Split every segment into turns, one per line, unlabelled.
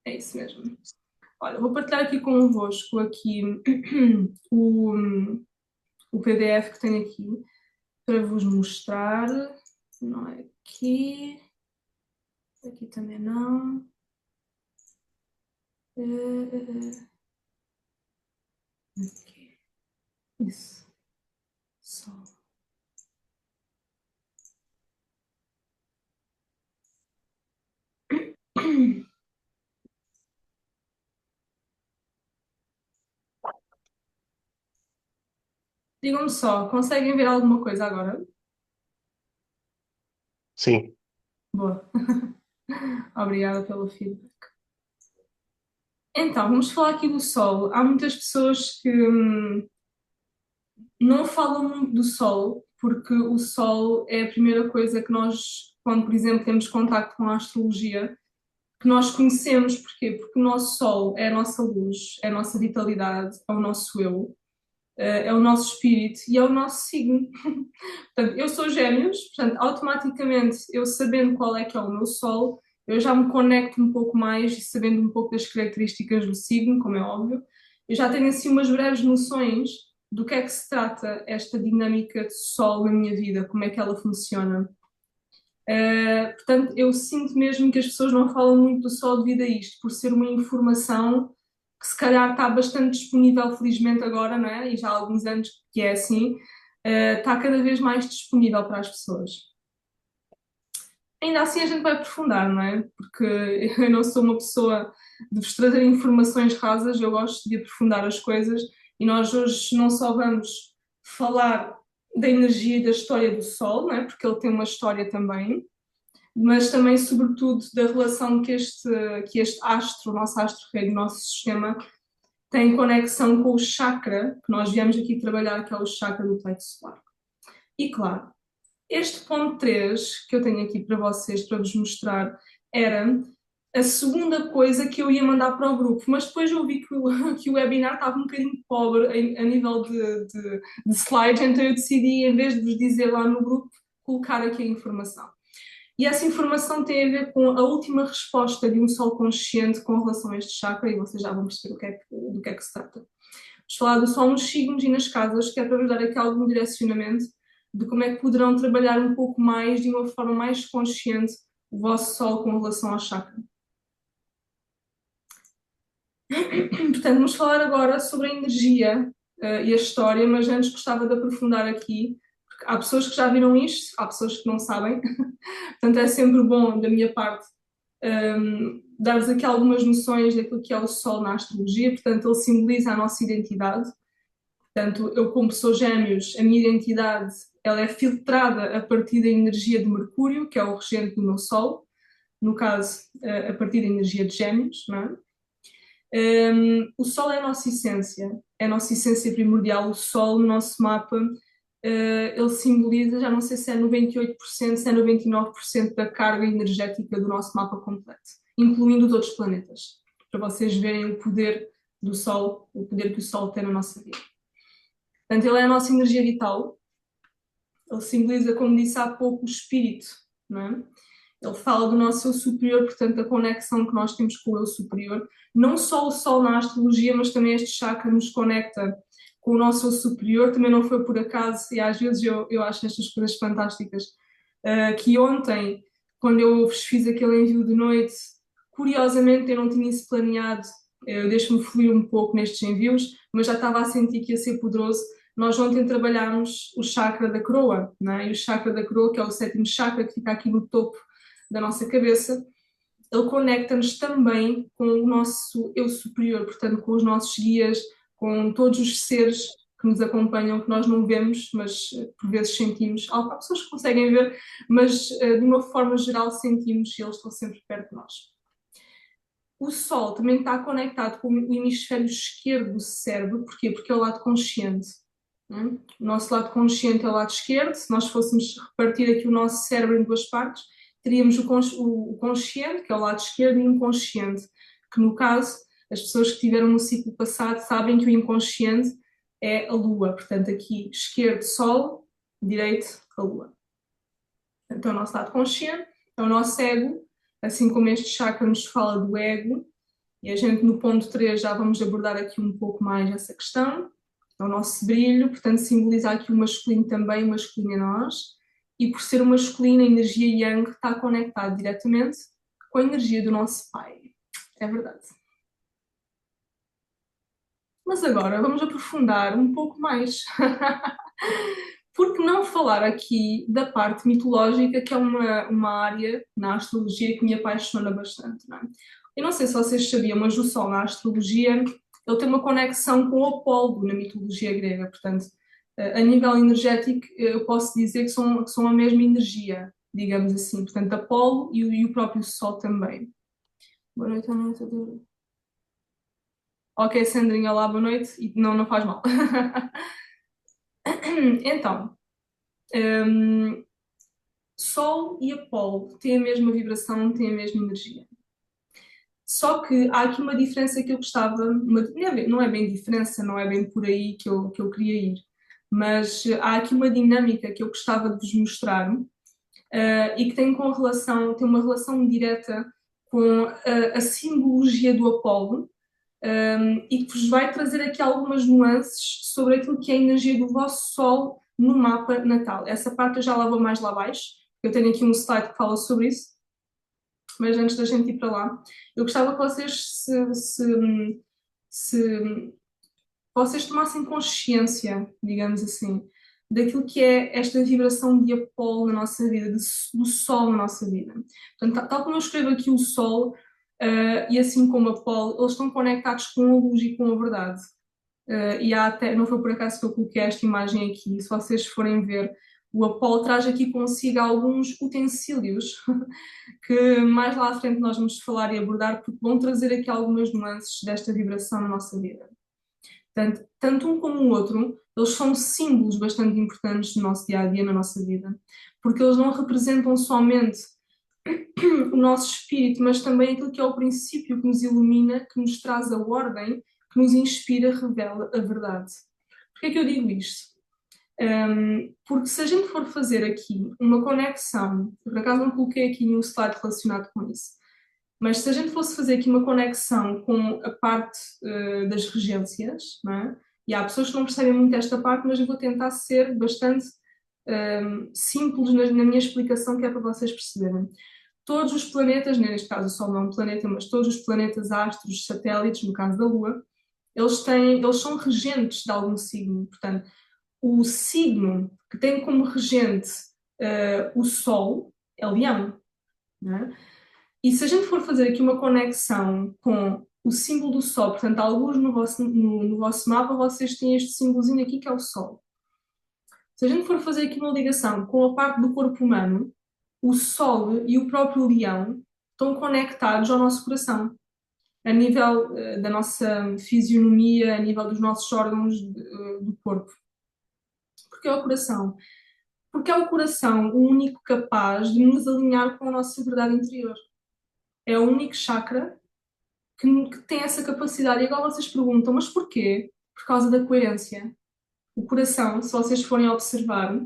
É isso mesmo. Olha, vou partilhar aqui convosco aqui o, o PDF que tenho aqui para vos mostrar. Não é aqui, aqui também não. Aqui. Isso. Só. Digam-me só, conseguem ver alguma coisa agora?
Sim,
Boa. Obrigada pelo feedback. Então, vamos falar aqui do Sol. Há muitas pessoas que não falam muito do Sol, porque o Sol é a primeira coisa que nós, quando, por exemplo, temos contacto com a astrologia, que nós conhecemos. Porquê? Porque o nosso Sol é a nossa luz, é a nossa vitalidade, é o nosso eu, é o nosso espírito e é o nosso signo. Portanto, eu sou Gêmeos, portanto, automaticamente, eu sabendo qual é que é o meu Sol, eu já me conecto um pouco mais e sabendo um pouco das características do signo, como é óbvio, eu já tenho assim umas breves noções do que é que se trata esta dinâmica de Sol na minha vida, como é que ela funciona. Portanto, eu sinto mesmo que as pessoas não falam muito do Sol devido a isto, por ser uma informação que se calhar está bastante disponível, felizmente agora, não é? E já há alguns anos que é assim, está cada vez mais disponível para as pessoas. Ainda assim a gente vai aprofundar, não é? Porque eu não sou uma pessoa de vos trazer informações rasas, eu gosto de aprofundar as coisas e nós hoje não só vamos falar da energia e da história do Sol, não é? Porque ele tem uma história também, mas também, sobretudo, da relação que este astro, o nosso astro-rei do nosso sistema, tem conexão com o chakra que nós viemos aqui trabalhar, que é o chakra do plexo solar. E claro, este ponto 3 que eu tenho aqui para vocês, para vos mostrar, era a segunda coisa que eu ia mandar para o grupo, mas depois eu vi que o webinar estava um bocadinho pobre a nível de slides, então eu decidi, em vez de vos dizer lá no grupo, colocar aqui a informação. E essa informação tem a ver com a última resposta de um sol consciente com relação a este chakra, e vocês já vão perceber do que é que se trata. Vamos falar do sol nos signos e nas casas, que é para vos dar aqui algum direcionamento de como é que poderão trabalhar um pouco mais, de uma forma mais consciente, o vosso sol com relação ao chakra. Portanto, vamos falar agora sobre a energia e a história, mas antes gostava de aprofundar aqui, porque há pessoas que já viram isto, há pessoas que não sabem, portanto é sempre bom, da minha parte, dar-vos aqui algumas noções daquilo que é o Sol na astrologia. Portanto, ele simboliza a nossa identidade. Portanto, eu como sou Gêmeos, a minha identidade ela é filtrada a partir da energia de Mercúrio, que é o regente do meu Sol, no caso, a partir da energia de Gêmeos, não é? O Sol é a nossa essência primordial. O Sol no nosso mapa, ele simboliza, já não sei se é 98%, se é 99% da carga energética do nosso mapa completo, incluindo os outros planetas, para vocês verem o poder do Sol, o poder que o Sol tem na nossa vida. Portanto, ele é a nossa energia vital, ele simboliza, como disse há pouco, o espírito, não é? Ele fala do nosso eu superior, portanto, a conexão que nós temos com o eu superior. Não só o Sol na astrologia, mas também este chakra nos conecta com o nosso eu superior. Também não foi por acaso, e às vezes eu acho estas coisas fantásticas, que ontem, quando eu vos fiz aquele envio de noite, curiosamente eu não tinha isso planeado, eu deixo-me fluir um pouco nestes envios, mas já estava a sentir que ia ser poderoso. Nós ontem trabalhámos o chakra da coroa, não é? E o chakra da coroa, que é o sétimo chakra, que fica aqui no topo da nossa cabeça, ele conecta-nos também com o nosso eu superior, portanto, com os nossos guias, com todos os seres que nos acompanham, que nós não vemos, mas por vezes sentimos. Há pessoas que conseguem ver, mas de uma forma geral sentimos e eles estão sempre perto de nós. O Sol também está conectado com o hemisfério esquerdo do cérebro. Porquê? Porque é o lado consciente. O nosso lado consciente é o lado esquerdo. Se nós fôssemos repartir aqui o nosso cérebro em duas partes, teríamos o consciente, que é o lado esquerdo, e o inconsciente, que no caso, as pessoas que tiveram no ciclo passado sabem que o inconsciente é a Lua. Portanto, aqui esquerdo, Sol, direito, a Lua. Então, é o nosso lado consciente, é o nosso ego, assim como este chakra nos fala do ego, E a gente no ponto 3 já vamos abordar aqui um pouco mais essa questão, é o nosso brilho, portanto simboliza aqui o masculino também, o masculino em nós, e por ser o masculino, a energia yang está conectada diretamente com a energia do nosso pai. É verdade. Mas agora vamos aprofundar um pouco mais. Por que não falar aqui da parte mitológica, que é uma área na astrologia que me apaixona bastante, não é? Eu não sei se vocês sabiam, mas o Sol na astrologia, ele tem uma conexão com o Apolo na mitologia grega, portanto, a nível energético, eu posso dizer que são a mesma energia, digamos assim, portanto, Apolo e o próprio Sol também. Boa noite, boa noite. Ok, Sandrinha, lá, boa noite, e não faz mal. Então, hum, Sol e Apolo têm a mesma vibração, têm a mesma energia. Só que há aqui uma diferença que eu gostava, não é bem diferença, não é bem por aí que eu queria ir, mas há aqui uma dinâmica que eu gostava de vos mostrar, e que tem uma relação direta com a simbologia do Apolo, e que vos vai trazer aqui algumas nuances sobre aquilo que é a energia do vosso Sol no mapa natal. Essa parte eu já lá vou mais lá abaixo, eu tenho aqui um slide que fala sobre isso, mas antes da gente ir para lá, eu gostava que vocês se vocês tomassem consciência, digamos assim, daquilo que é esta vibração de Apolo na nossa vida, do Sol na nossa vida. Portanto, tal como eu escrevo aqui o Sol, e assim como Apolo, eles estão conectados com a luz e com a verdade. E há até, não foi por acaso que eu coloquei esta imagem aqui, se vocês forem ver, o Apolo traz aqui consigo alguns utensílios que mais lá à frente nós vamos falar e abordar, porque vão trazer aqui algumas nuances desta vibração na nossa vida. Portanto, tanto um como o outro, eles são símbolos bastante importantes no nosso dia a dia, na nossa vida, porque eles não representam somente o nosso espírito, mas também aquilo que é o princípio que nos ilumina, que nos traz a ordem, que nos inspira, revela a verdade. Porquê é que eu digo isto? Porque se a gente for fazer aqui uma conexão, por acaso não coloquei aqui nenhum slide relacionado com isso, mas se a gente fosse fazer aqui uma conexão com a parte das regências, não é? E há pessoas que não percebem muito esta parte, mas eu vou tentar ser bastante simples na minha explicação, que é para vocês perceberem. Todos os planetas, neste caso o Sol não é um planeta, mas todos os planetas, astros, satélites, no caso da Lua, eles são regentes de algum signo. Portanto, o signo que tem como regente o Sol é Leão, não é? E se a gente for fazer aqui uma conexão com o símbolo do Sol, portanto, alguns no vosso mapa, vocês têm este símbolozinho aqui que é o Sol. Se a gente for fazer aqui uma ligação com a parte do corpo humano, o Sol e o próprio Leão estão conectados ao nosso coração, a nível da nossa fisionomia, a nível dos nossos órgãos do corpo. Porque é o coração? Porque é o coração o único capaz de nos alinhar com a nossa verdade interior. É o único chakra que tem essa capacidade. E agora vocês perguntam, mas porquê? Por causa da coerência. O coração, se vocês forem observar,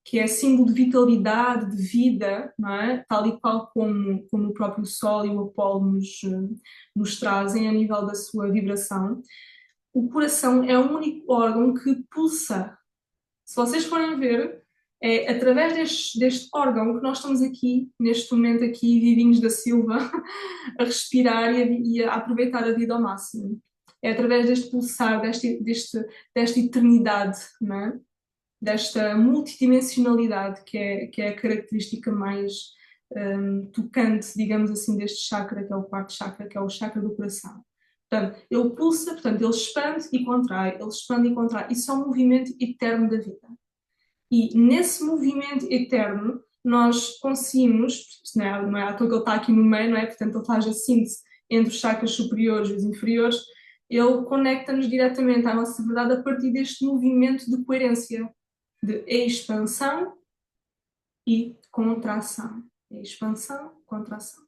que é símbolo de vitalidade, de vida, não é? Tal e qual como o próprio Sol e o Apolo nos trazem a nível da sua vibração, o coração é o único órgão que pulsa. Se vocês forem ver, é através deste órgão que nós estamos aqui, neste momento aqui, vivinhos da Silva, a respirar e a aproveitar a vida ao máximo. É através deste pulsar, desta eternidade, não é? Desta multidimensionalidade que é a característica mais tocante, digamos assim, deste chakra, que é o quarto chakra, que é o chakra do coração. Portanto, ele pulsa, portanto, ele expande e contrai, ele expande e contrai. Isso é um movimento eterno da vida. E nesse movimento eterno, nós conseguimos, não é à toa que ele está aqui no meio, não é? Portanto, ele faz a síntese entre os chakras superiores e os inferiores, ele conecta-nos diretamente à nossa verdade a partir deste movimento de coerência, de expansão e contração. Expansão, contração.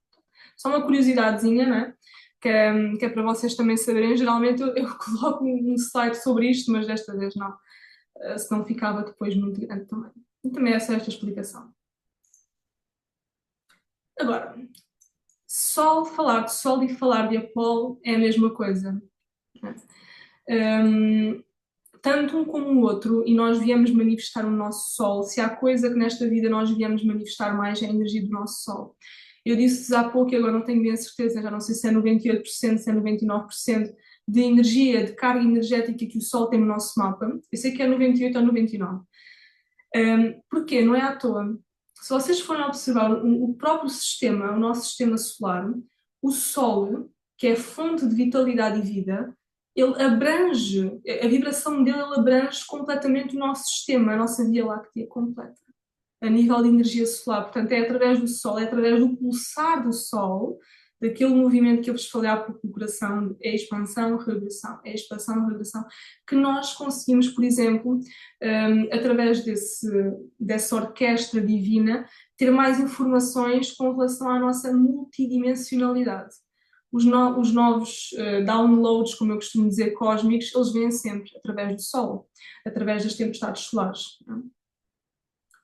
Só uma curiosidadezinha, não é? Que é para vocês também saberem. Geralmente eu coloco um slide sobre isto, mas desta vez não. Senão ficava depois muito grande também. E também é só esta explicação. Agora, Sol, falar de Sol e falar de Apolo é a mesma coisa. Um, Tanto um como o outro, e nós viemos manifestar o nosso Sol, se há coisa que nesta vida nós viemos manifestar mais é a energia do nosso Sol. Eu disse há pouco, e agora não tenho bem a certeza, já não sei se é 98%, se é 99% de energia, de carga energética que o Sol tem no nosso mapa. Eu sei que é 98 ou 99. Porquê? Não é à toa. Se vocês forem observar o próprio sistema, o nosso sistema solar, o Sol, que é a fonte de vitalidade e vida, ele abrange, a vibração dele ele abrange completamente o nosso sistema, a nossa Via Láctea completa, a nível de energia solar. Portanto, é através do Sol, é através do pulsar do Sol, daquele movimento que eu vos falei há pouco do coração, é expansão, regressão, é expansão, regressão, que nós conseguimos, por exemplo, através dessa orquestra divina, ter mais informações com relação à nossa multidimensionalidade. Os novos downloads, como eu costumo dizer, cósmicos, eles vêm sempre através do Sol, através das tempestades solares. Não é?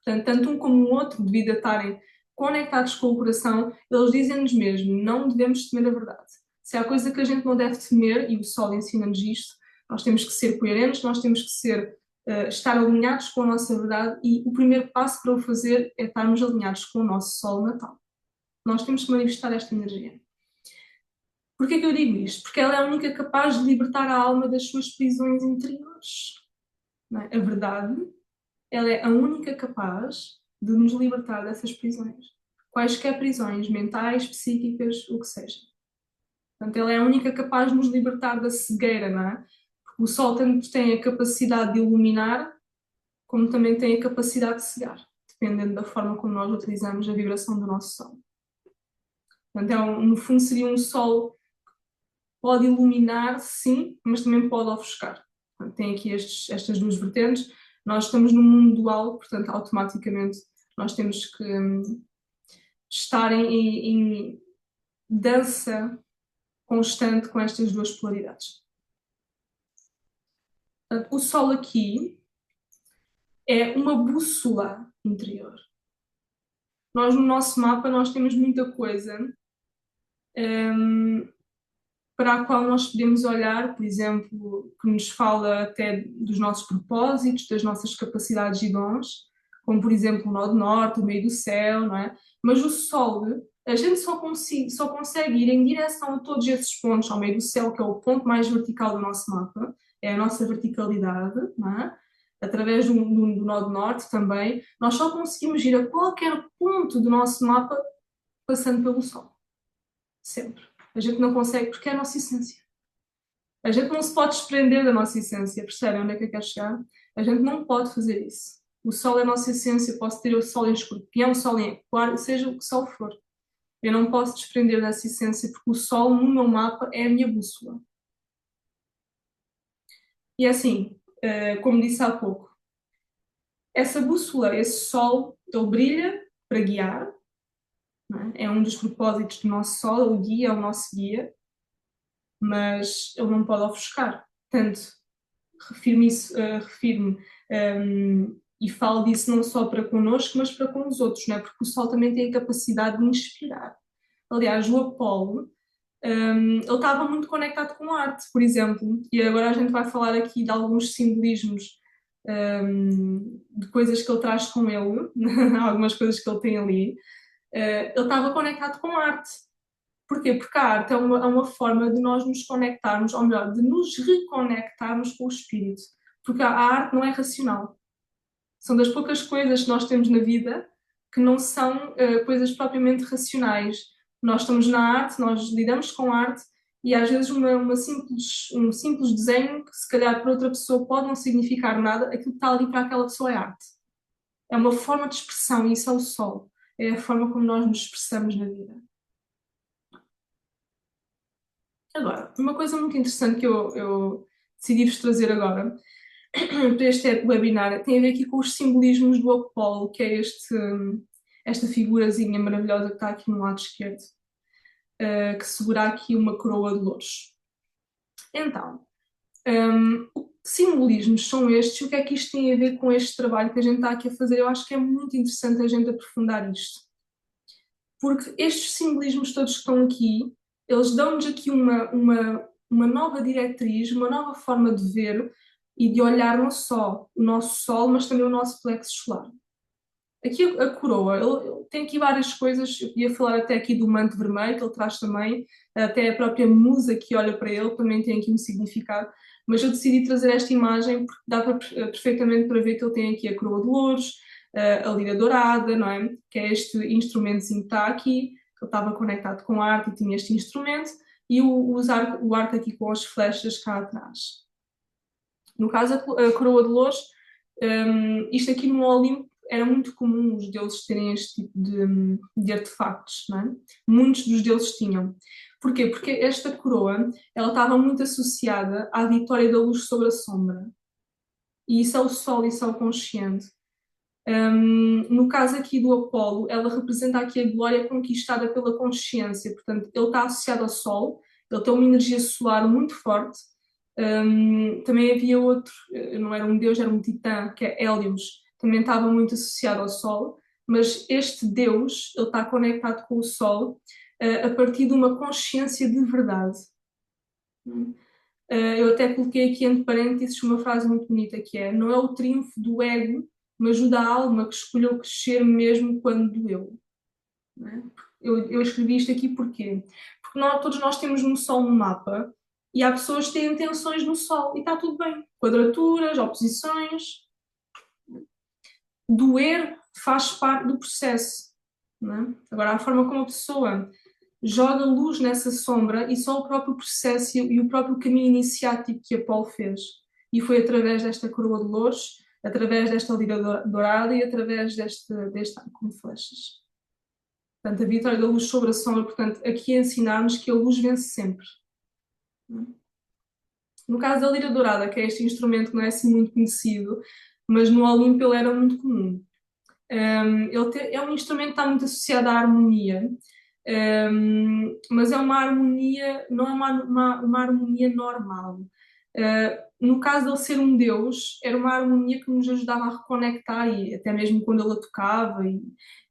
Portanto, tanto um como o outro, devido a estarem conectados com o coração, eles dizem-nos mesmo, não devemos temer a verdade. Se há coisa que a gente não deve temer, e o Sol ensina-nos isto, nós temos que ser coerentes, nós temos que estar alinhados com a nossa verdade, e o primeiro passo para o fazer é estarmos alinhados com o nosso Sol natal. Nós temos que manifestar esta energia. Porquê que eu digo isto? Porque ela é a única capaz de libertar a alma das suas prisões interiores. Não é? A verdade, ela é a única capaz de nos libertar dessas prisões. Quaisquer prisões mentais, psíquicas, o que seja. Portanto, ela é a única capaz de nos libertar da cegueira, não é? Porque o Sol tanto tem a capacidade de iluminar, como também tem a capacidade de cegar, dependendo da forma como nós utilizamos a vibração do nosso Sol. Portanto, no fundo, seria um Sol pode iluminar, sim, mas também pode ofuscar. Portanto, tem aqui estas duas vertentes. Nós estamos no mundo dual, portanto, automaticamente nós temos que estar em dança constante com estas duas polaridades. Portanto, o Sol aqui é uma bússola interior. Nós, no nosso mapa, nós temos muita coisa para a qual nós podemos olhar, por exemplo, que nos fala até dos nossos propósitos, das nossas capacidades e dons, como por exemplo o nó do norte, o meio do céu, não é? Mas o Sol, a gente só consegue ir em direção a todos esses pontos, ao meio do céu, que é o ponto mais vertical do nosso mapa, é a nossa verticalidade, não é? Através do nó do norte também, nós só conseguimos ir a qualquer ponto do nosso mapa passando pelo Sol. Sempre. A gente não consegue porque é a nossa essência. A gente não se pode desprender da nossa essência, percebem onde é que eu quero chegar? A gente não pode fazer isso. O Sol é a nossa essência, posso ter o Sol em Escorpião, o Sol em Aquário, seja o que Sol for. Eu não posso desprender dessa essência porque o Sol no meu mapa é a minha bússola. E assim, como disse há pouco, essa bússola, esse Sol, ele brilha para guiar, não é? É um dos propósitos do nosso Sol, o guia, é o nosso guia, mas ele não pode ofuscar. Portanto, refiro-me e falo disso não só para connosco, mas para com os outros, não é? Porque o Sol também tem a capacidade de inspirar. Aliás, o Apolo, ele estava muito conectado com a arte, por exemplo, e agora a gente vai falar aqui de alguns simbolismos de coisas que ele traz com ele, algumas coisas que ele tem ali. Ele estava conectado com a arte. Porquê? Porque a arte é uma forma de nós nos conectarmos, ou melhor, de nos reconectarmos com o espírito. Porque a arte não é racional. São das poucas coisas que nós temos na vida que não são coisas propriamente racionais. Nós estamos na arte, nós lidamos com a arte e às vezes um simples desenho que se calhar para outra pessoa pode não significar nada, aquilo que está ali para aquela pessoa é arte. É uma forma de expressão e isso é o Sol. É a forma como nós nos expressamos na vida. Agora, uma coisa muito interessante que eu decidi-vos trazer agora para este webinar tem a ver aqui com os simbolismos do Apolo, que é esta figurazinha maravilhosa que está aqui no lado esquerdo, que segura aqui uma coroa de louros. Então, que simbolismos são estes e o que é que isto tem a ver com este trabalho que a gente está aqui a fazer? Eu acho que é muito interessante a gente aprofundar isto. porque estes simbolismos todos que estão aqui, eles dão-nos aqui uma nova diretriz, uma nova forma de ver e de olhar não só o nosso Sol, mas também o nosso plexo solar. Aqui a coroa, ele tem aqui várias coisas, eu podia falar até aqui do manto vermelho, que ele traz também, até a própria musa que olha para ele também tem aqui um significado, mas eu decidi trazer esta imagem porque dá perfeitamente para ver que ele tem aqui a coroa de louros, a lira dourada, não é? Que é este instrumentozinho que está aqui, que ele estava conectado com a arte e tinha este instrumento, e o arco aqui com as flechas cá atrás. No caso, a coroa de louros, isto aqui no Olimpo era muito comum os deuses terem este tipo de artefactos, não é? Muitos dos deuses tinham. Porquê? Porque esta coroa, ela estava muito associada à vitória da luz sobre a sombra. E isso é o sol, isso é o consciente. No caso aqui do Apolo, ela representa aqui a glória conquistada pela consciência. Portanto, ele está associado ao sol, ele tem uma energia solar muito forte. Também havia outro, não era um deus, era um titã, que é Hélios, também estava muito associado ao Sol, mas este deus, ele está conectado com o Sol a partir de uma consciência de verdade. Eu até coloquei aqui entre parênteses uma frase muito bonita que é: não é o triunfo do ego, mas o da alma que escolheu crescer mesmo quando doeu. Não é? Eu escrevi isto aqui porquê? Porque todos nós temos no Sol um mapa e há pessoas que têm tensões no Sol e está tudo bem. Quadraturas, oposições. Doer faz parte do processo. Não é? Agora, a forma como a pessoa joga luz nessa sombra e só o próprio processo e o próprio caminho iniciático que Apolo fez. E foi através desta coroa de louros, através desta liga dourada e através deste arco de flechas. Portanto, a vitória da luz sobre a sombra, portanto, aqui a ensinar-nos que a luz vence sempre. No caso da lira dourada, que é este instrumento que não é assim muito conhecido, mas no Olimpo ele era muito comum. É um instrumento que está muito associado à harmonia, mas é uma harmonia, não é uma harmonia normal. No caso de ele ser um deus, era uma harmonia que nos ajudava a reconectar, e até mesmo quando ele a tocava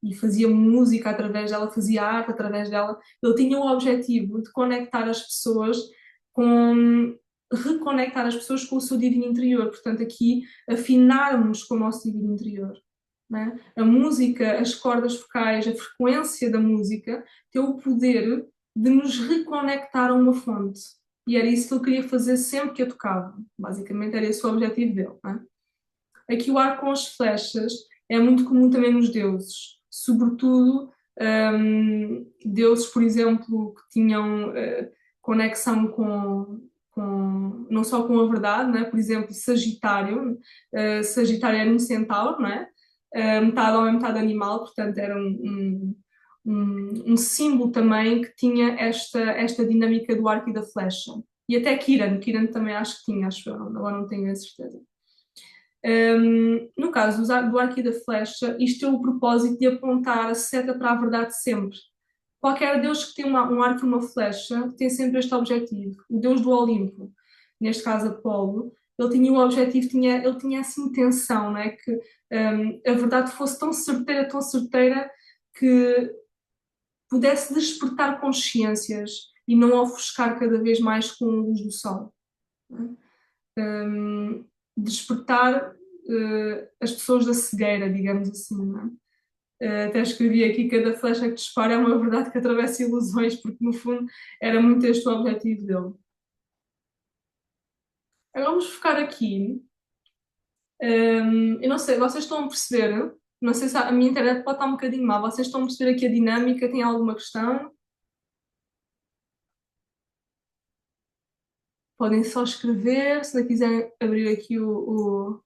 e fazia música através dela, fazia arte através dela, ele tinha o objetivo de conectar as pessoas reconectar as pessoas com o seu divino interior, portanto aqui afinarmos com o nosso divino interior. Né? A música, as cordas vocais, a frequência da música tem o poder de nos reconectar a uma fonte. E era isso que ele queria fazer sempre que a tocava. Basicamente era esse o objetivo dele. Né? Aqui o arco com as flechas é muito comum também nos deuses. Sobretudo deuses, por exemplo, que tinham conexão não só com a verdade, né? Por exemplo, Sagitário. Sagitário era um centauro, não é? Metade homem, metade animal, portanto era um símbolo também que tinha esta dinâmica do arco e da flecha. E até Kiran também acho que tinha, acho eu, agora não tenho a certeza. No caso do arco e da flecha, isto é o propósito de apontar a seta para a verdade sempre. Qualquer deus que tem um arco e uma flecha tem sempre este objetivo. O deus do Olimpo, neste caso Apolo, ele tinha o objetivo, ele tinha essa intenção, né, que a verdade fosse tão certeira, que pudesse despertar consciências e não ofuscar cada vez mais com a luz do sol. Né? Despertar as pessoas da cegueira, digamos assim. Né? Até escrevi aqui: cada flecha que dispara é uma verdade que atravessa ilusões, porque no fundo era muito este o objetivo dele. Agora vamos focar aqui. Eu não sei, vocês estão a perceber? Não sei se a minha internet pode estar um bocadinho mal. Vocês estão a perceber aqui a dinâmica? Tem alguma questão? Podem só escrever, se não quiserem abrir aqui
Tudo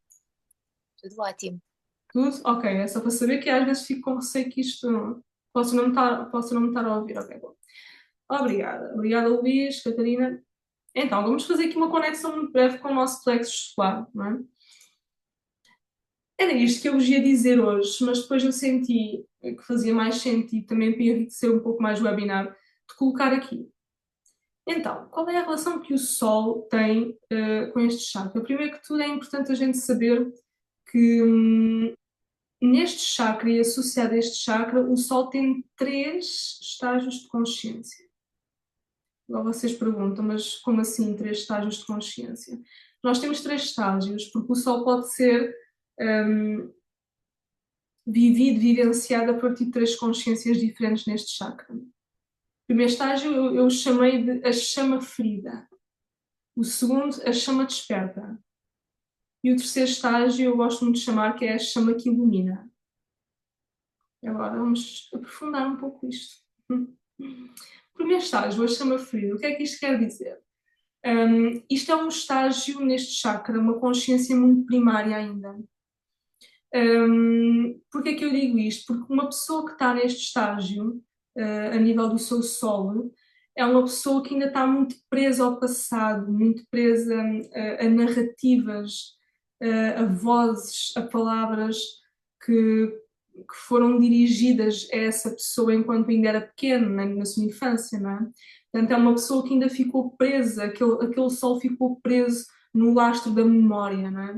ótimo.
tudo. Ok, é só para saber que às vezes fico com receio que isto posso não me estar a ouvir. Ok, bom. Obrigada. Obrigada, Luís, Catarina. Então, vamos fazer aqui uma conexão muito breve com o nosso plexo solar, não é? Era isto que eu vos ia dizer hoje, mas depois eu senti que fazia mais sentido também para enriquecer um pouco mais o webinar, de colocar aqui. Então, qual é a relação que o Sol tem com este chakra? Primeiro que tudo é importante a gente saber que neste chakra e associado a este chakra, o Sol tem 3 estágios de consciência. Agora vocês perguntam, mas como assim 3 estágios de consciência? Nós temos 3 estágios, porque o Sol pode ser vivido, vivenciado a partir de 3 consciências diferentes neste chakra. O primeiro estágio eu chamei de a chama ferida. O segundo, a chama desperta. E o terceiro estágio eu gosto muito de chamar que é a chama que ilumina. Agora vamos aprofundar um pouco isto. O primeiro estágio, a chama ferida. O que é que isto quer dizer? Isto é um estágio neste chakra, uma consciência muito primária ainda. Porquê é que eu digo isto? Porque uma pessoa que está neste estágio, a nível do seu solo, é uma pessoa que ainda está muito presa ao passado, muito presa a narrativas, a vozes, a palavras que foram dirigidas a essa pessoa enquanto ainda era pequeno, na sua infância, não é? Portanto, é uma pessoa que ainda ficou presa, aquele sol ficou preso no lastro da memória, não é?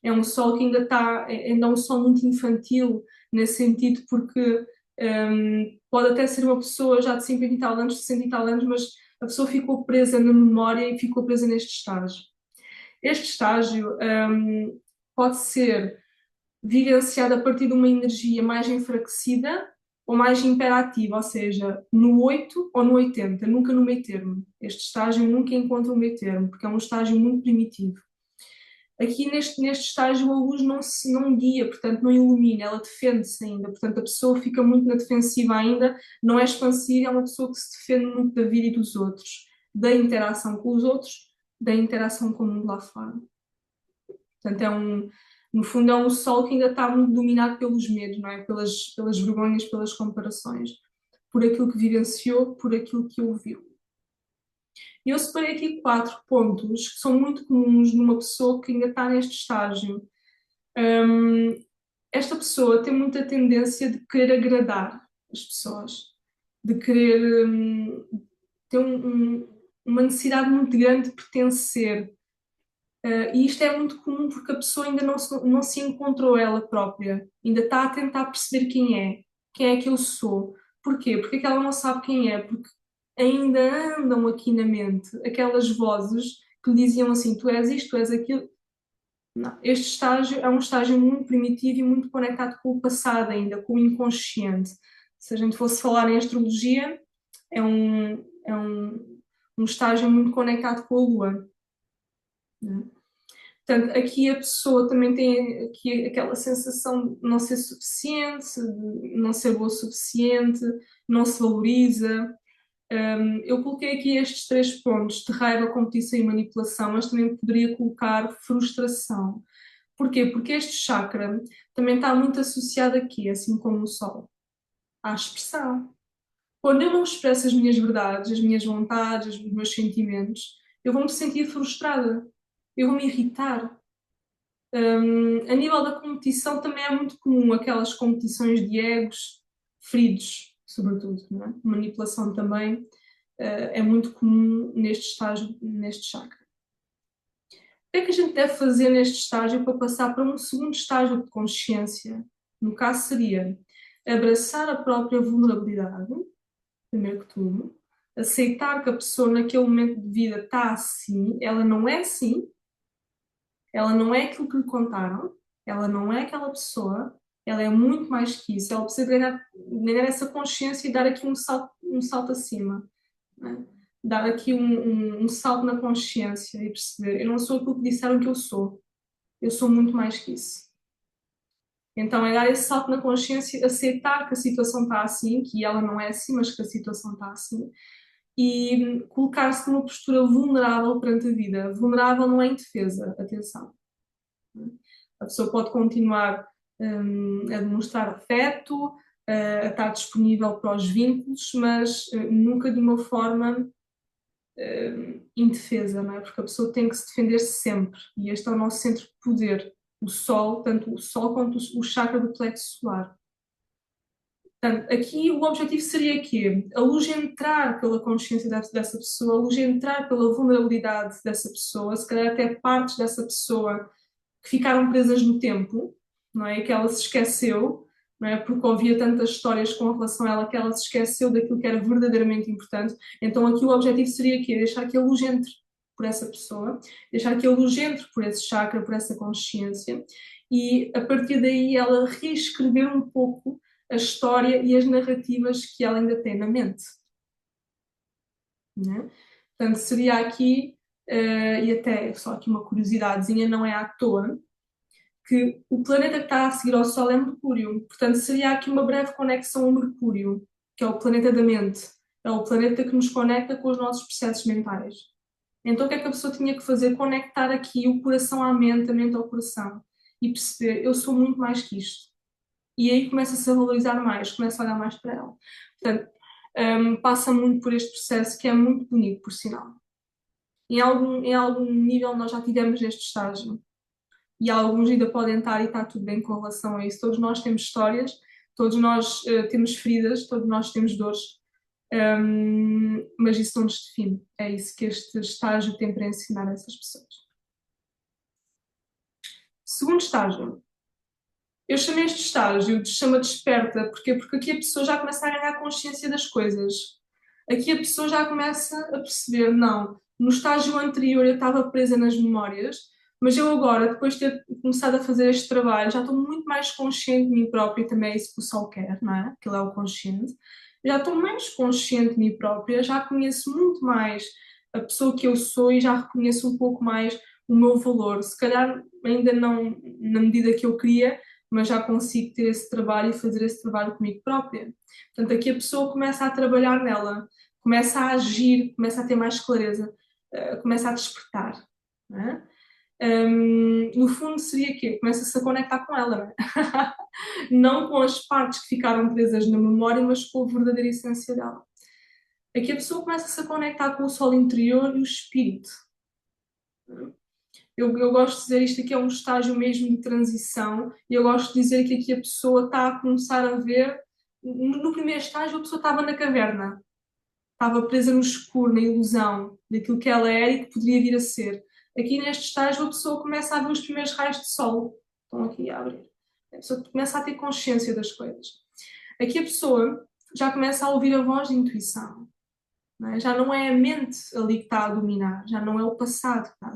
É um sol que ainda é um sol muito infantil, nesse sentido, porque pode até ser uma pessoa já de 50 e tal anos, 60 e tal anos, mas a pessoa ficou presa na memória e ficou presa neste estágio. Este estágio pode ser vivenciado a partir de uma energia mais enfraquecida ou mais imperativa, ou seja, no 8 ou no 80, nunca no meio termo. Este estágio nunca encontra o meio termo, porque é um estágio muito primitivo. Aqui neste estágio a luz não guia, portanto não ilumina, ela defende-se ainda, portanto a pessoa fica muito na defensiva ainda, não é expansiva, é uma pessoa que se defende muito da vida e dos outros, da interação com os outros, da interação com o mundo lá fora. Portanto no fundo é um sol que ainda está muito dominado pelos medos, não é? Pelas vergonhas, pelas comparações, por aquilo que vivenciou, por aquilo que ouviu. E eu separei aqui 4 pontos que são muito comuns numa pessoa que ainda está neste estágio. Esta pessoa tem muita tendência de querer agradar as pessoas, de querer ter uma necessidade muito grande de pertencer. E isto é muito comum porque a pessoa ainda não se encontrou ela própria, ainda está a tentar perceber quem é que eu sou. Porquê? Porque é que ela não sabe quem é? Porque ainda andam aqui na mente aquelas vozes que lhe diziam assim: tu és isto, tu és aquilo. Não. Este estágio é um estágio muito primitivo e muito conectado com o passado ainda, com o inconsciente. Se a gente fosse falar em astrologia, é um estágio muito conectado com a Lua. Né? Portanto, aqui a pessoa também tem aqui aquela sensação de não ser suficiente, de não ser boa o suficiente, não se valoriza. Eu coloquei aqui estes 3 pontos de raiva, competição e manipulação, mas também poderia colocar frustração. Porquê? Porque este chakra também está muito associado aqui, assim como o Sol, à expressão. Quando eu não expresso as minhas verdades, as minhas vontades, os meus sentimentos, eu vou me sentir frustrada, eu vou me irritar. A nível da competição também é muito comum aquelas competições de egos feridos, sobretudo, não é? Manipulação também é muito comum neste estágio, neste chakra. O que é que a gente deve fazer neste estágio para passar para um segundo estágio de consciência? No caso seria abraçar a própria vulnerabilidade, primeiro que tudo, aceitar que a pessoa naquele momento de vida está assim, ela não é assim, ela não é aquilo que lhe contaram, ela não é aquela pessoa, ela é muito mais que isso, ela precisa ganhar essa consciência e dar aqui um salto acima, né? Dar aqui um salto na consciência e perceber, eu não sou aquilo que disseram que eu sou muito mais que isso. Então é dar esse salto na consciência, aceitar que a situação está assim, que ela não é assim, mas que a situação está assim, e colocar-se numa postura vulnerável perante a vida. Vulnerável não é indefesa, atenção. A pessoa pode continuar a demonstrar afeto, a estar disponível para os vínculos, mas nunca de uma forma indefesa, não é? Porque a pessoa tem que se defender sempre. E este é o nosso centro de poder, o Sol, tanto o Sol quanto o chakra do plexo solar. Portanto, aqui o objetivo seria que a luz entrar pela consciência dessa pessoa, a luz entrar pela vulnerabilidade dessa pessoa, se calhar até partes dessa pessoa que ficaram presas no tempo, não é? Que ela se esqueceu, não é? Porque ouvia tantas histórias com relação a ela que ela se esqueceu daquilo que era verdadeiramente importante. Então aqui o objetivo seria quê? Deixar que a luz entre por essa pessoa, deixar que a luz entre por esse chakra, por essa consciência, e a partir daí ela reescrever um pouco a história e as narrativas que ela ainda tem na mente. Né? Portanto, seria aqui, e até só aqui uma curiosidadezinha, não é à toa, que o planeta que está a seguir ao Sol é Mercúrio. Portanto, seria aqui uma breve conexão ao Mercúrio, que é o planeta da mente. É o planeta que nos conecta com os nossos processos mentais. Então, o que é que a pessoa tinha que fazer? Conectar aqui o coração à mente, a mente ao coração. E perceber, eu sou muito mais que isto. E aí começa-se a valorizar mais, começa a olhar mais para ela. Portanto, passa muito por este processo que é muito bonito, por sinal. Em algum nível nós já tivemos este estágio e alguns ainda podem estar e está tudo bem com relação a isso. Todos nós temos histórias, todos nós temos feridas, todos nós temos dores, mas isso não nos define. É isso que este estágio tem para ensinar a essas pessoas. Segundo estágio. Eu chamei este estágio de chama desperta, porquê? Porque aqui a pessoa já começa a ganhar consciência das coisas. Aqui a pessoa já começa a perceber, não, no estágio anterior eu estava presa nas memórias, mas eu agora, depois de ter começado a fazer este trabalho, já estou muito mais consciente de mim própria, e também é isso que o Sol quer, não é? Aquilo é o consciente. Já estou mais consciente de mim própria, já conheço muito mais a pessoa que eu sou e já reconheço um pouco mais o meu valor. Se calhar ainda não na medida que eu queria, mas já consigo ter esse trabalho e fazer esse trabalho comigo própria. Portanto, aqui a pessoa começa a trabalhar nela, começa a agir, começa a ter mais clareza, começa a despertar. Não é? No fundo seria quê? Começa-se a conectar com ela, não é? Não com as partes que ficaram presas na memória, mas com a verdadeira essência dela. Aqui a pessoa começa-se a conectar com o sol interior e o espírito. Eu gosto de dizer isto aqui é um estágio mesmo de transição e eu gosto de dizer que aqui a pessoa está a começar a ver. No primeiro estágio a pessoa estava na caverna, estava presa no escuro, na ilusão daquilo que ela era e que poderia vir a ser. Aqui neste estágio a pessoa começa a ver os primeiros raios de sol, estão aqui a abrir. A pessoa começa a ter consciência das coisas. Aqui a pessoa já começa a ouvir a voz de intuição. Não é? Já não é a mente ali que está a dominar, já não é o passado que está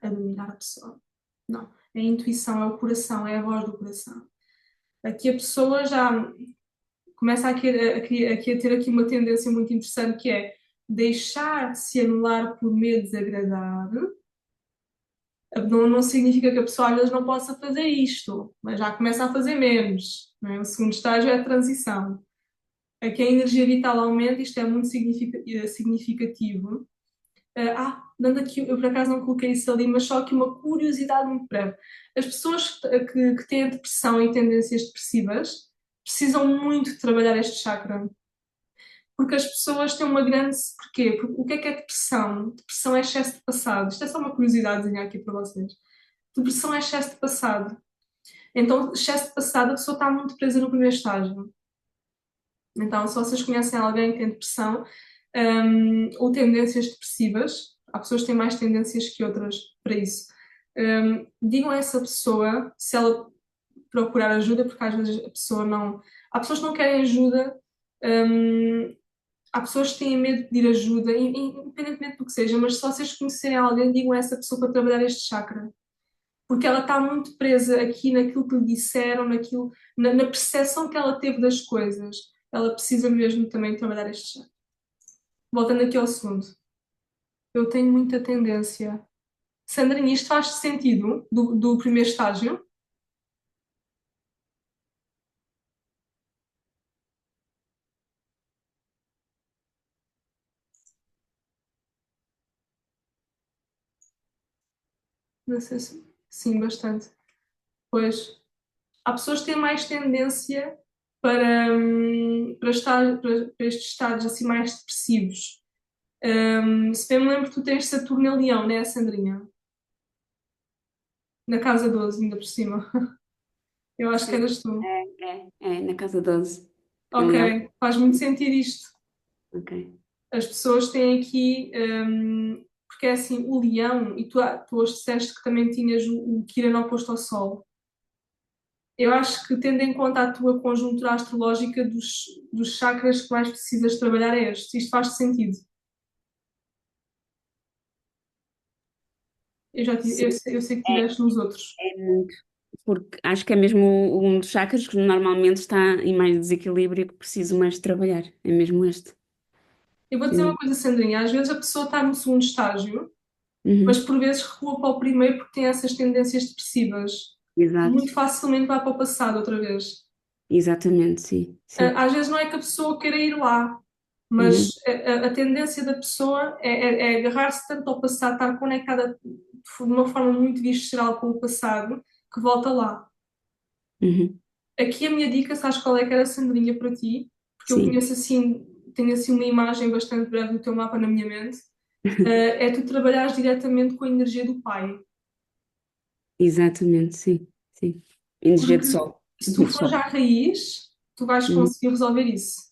a dominar a pessoa. Não, é a intuição, é o coração, é a voz do coração. Aqui a pessoa já começa a ter aqui uma tendência muito interessante que é deixar de se anular por medo de desagradar. Não significa que a pessoa às vezes não possa fazer isto, mas já começa a fazer menos. Não é? O segundo estágio é a transição. Aqui a energia vital aumenta, isto é muito significativo. Dando aqui, eu por acaso não coloquei isso ali, mas só aqui uma curiosidade muito breve. As pessoas que têm depressão e tendências depressivas precisam muito de trabalhar este chakra. Porque as pessoas têm uma grande. Porquê? Porque o que é depressão? Depressão é excesso de passado. Isto é só uma curiosidadezinha aqui para vocês. Depressão é excesso de passado. Então, excesso de passado, a pessoa está muito presa no primeiro estágio. Então, se vocês conhecem alguém que tem depressão, ou tendências depressivas, há pessoas que têm mais tendências que outras para isso. Digam a essa pessoa se ela procurar ajuda, porque às vezes a pessoa não. Há pessoas que não querem ajuda, há pessoas que têm medo de pedir ajuda, independentemente do que seja, mas se vocês conhecerem alguém, digam a essa pessoa para trabalhar este chakra. Porque ela está muito presa aqui naquilo que lhe disseram, na percepção que ela teve das coisas. Ela precisa mesmo também trabalhar este chakra. Voltando aqui ao segundo. Eu tenho muita tendência. Sandrinha, isto faz sentido do primeiro estágio? Não sei se... Sim, bastante. Pois, há pessoas que têm mais tendência para estes estados assim mais depressivos. Se bem me lembro, tu tens Saturno em Leão, né, Sandrinha? Na casa 12 ainda por cima. Eu acho que
Sim,
eras tu.
na casa 12.
Ok,
Leão.
faz muito sentido isto.
Ok.
As pessoas têm aqui, porque é assim, o leão, e tu hoje disseste que também tinhas o Quirón oposto ao Sol. Eu acho que, tendo em conta a tua conjuntura astrológica dos chakras que mais precisas trabalhar é este. Isto faz sentido.
Sim,
Eu sei que
é,
tiveste nos outros.
é muito. Porque acho que é mesmo um dos chakras que normalmente está em mais desequilíbrio que preciso mais de trabalhar. É mesmo este.
Eu vou dizer uma
Sim.
coisa, Sandrinha. Às vezes a pessoa está no segundo estágio, mas
Uhum.
por vezes recua para o primeiro porque tem essas tendências depressivas.
Exato.
Muito facilmente vai para o passado outra vez.
Exatamente, sim. Sim.
Às vezes não é que a pessoa queira ir lá,
Uhum.
mas a tendência da pessoa é agarrar-se tanto ao passado, estar conectada de uma forma muito visceral com o passado, que volta lá.
Uhum.
Aqui a minha dica, sabes qual é que era, Sandrinha, para ti? Porque eu
Sim.
conheço assim, tenho assim uma imagem bastante breve do teu mapa na minha mente. É tu trabalhares diretamente com a energia do pai.
Exatamente, sim. Sim. Energia de
Porque
sol.
se tu
De
fores à
sol.
raiz, tu vais
Uhum.
conseguir resolver isso.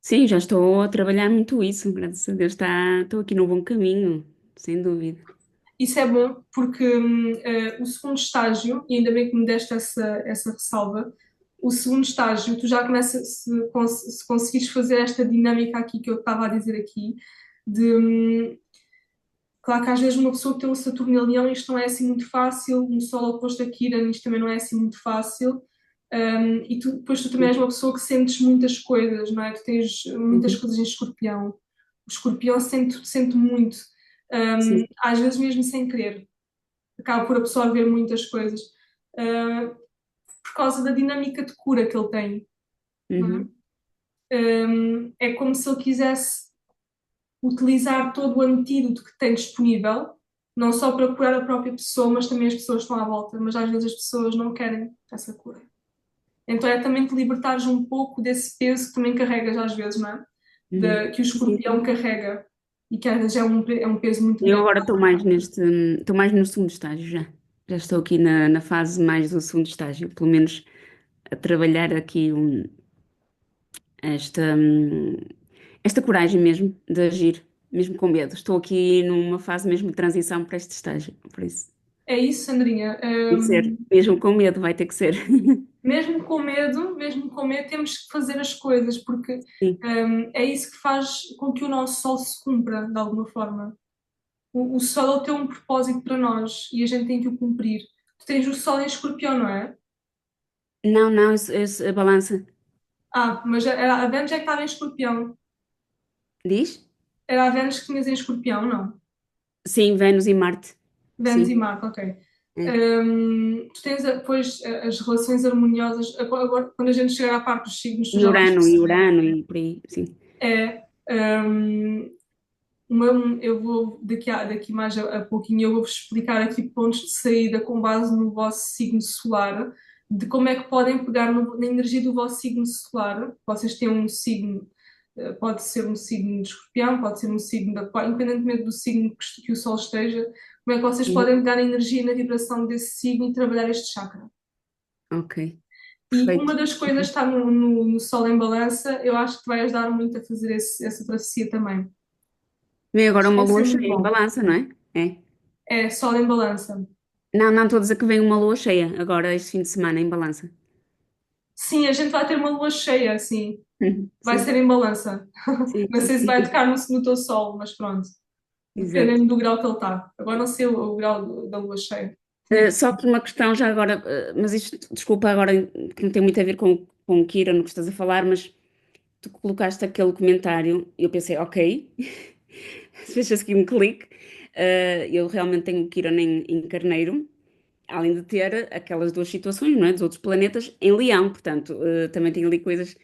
Sim, já estou a trabalhar muito isso, graças a Deus. Estou aqui no bom caminho, sem dúvida.
Isso é bom porque o segundo estágio, e ainda bem que me deste essa ressalva, o segundo estágio, tu já começas, se conseguires fazer esta dinâmica aqui que eu estava a dizer aqui, de, claro que às vezes uma pessoa que tem um Saturno em Leão, isto não é assim muito fácil, um Sol oposto a Quirón, isto também não é assim muito fácil, e depois tu também és uma pessoa que sentes muitas coisas, não é? Tu tens muitas
Uhum.
coisas em Escorpião. O Escorpião sente muito,
Sim.
às vezes mesmo sem querer, acaba por absorver muitas coisas, uh, por causa da dinâmica de cura que ele tem, não
Uhum.
é? É como se ele quisesse utilizar todo o antídoto que tem disponível, não só para curar a própria pessoa, mas também as pessoas que estão à volta, mas às vezes as pessoas não querem essa cura. Então é também te libertares um pouco desse peso que também carregas às vezes, não é?
Uhum.
Que o
Sim,
escorpião
sim.
carrega e que às vezes é um peso muito
Eu
grande.
agora estou mais no segundo estágio já. Já estou aqui na fase mais do segundo estágio, pelo menos a trabalhar aqui esta, esta coragem mesmo de agir, mesmo com medo. Estou aqui numa fase mesmo de transição para este estágio, por isso.
É isso, Sandrinha.
Tem que ser, mesmo com medo, vai ter que ser.
Mesmo com medo, temos que fazer as coisas, porque
Sim.
é isso que faz com que o nosso sol se cumpra, de alguma forma. O sol tem um propósito para nós e a gente tem que o cumprir. Tu tens o sol em escorpião, não é?
Não, não, a balança.
Ah, mas era a Vênus é que estava em escorpião.
Diz?
Era a Vênus que tinhas em escorpião, não?
Sim, Vênus e Marte.
Vênus e
Sim.
Marte, ok.
É.
Tu tens depois as relações harmoniosas. Agora, quando a gente chegar à parte dos signos, tu já vais
E
perceber.
Urano e por aí, sim.
É, hum, eu vou, daqui mais a pouquinho, eu vou-vos explicar aqui pontos de saída com base no vosso signo solar, de como é que podem pegar na energia do vosso signo solar. Vocês têm um signo, pode ser um signo de escorpião, pode ser um signo de aquário, independentemente do signo que o Sol esteja, como é que vocês
Uhum.
podem pegar na energia e na vibração desse signo e trabalhar este chakra.
Ok,
E uma
perfeito.
das coisas está no Sol em Balança, eu acho que te vai ajudar muito a fazer essa travessia também.
Vem agora uma
Vai
lua
ser muito
cheia em
bom.
balança, não é? É.
É, Sol em Balança.
Não, não estou a dizer que vem uma lua cheia agora este fim de semana em balança.
Sim, a gente vai ter uma lua cheia, sim. Vai
Sim,
ser em Balança.
sim,
Não sei se vai
sim.
tocar no teu Sol, mas pronto.
Exato.
Dependendo do grau que ele está. Agora não sei o grau da lua cheia. Tinha que...
Só por uma questão já agora, mas isto, desculpa agora, que não tem muito a ver com o Kira, no que estás a falar, mas tu colocaste aquele comentário e eu pensei, ok, fez aqui um clique. Eu realmente tenho o Kira em Carneiro, além de ter aquelas duas situações, não é? Dos outros planetas em Leão, portanto, também tenho ali coisas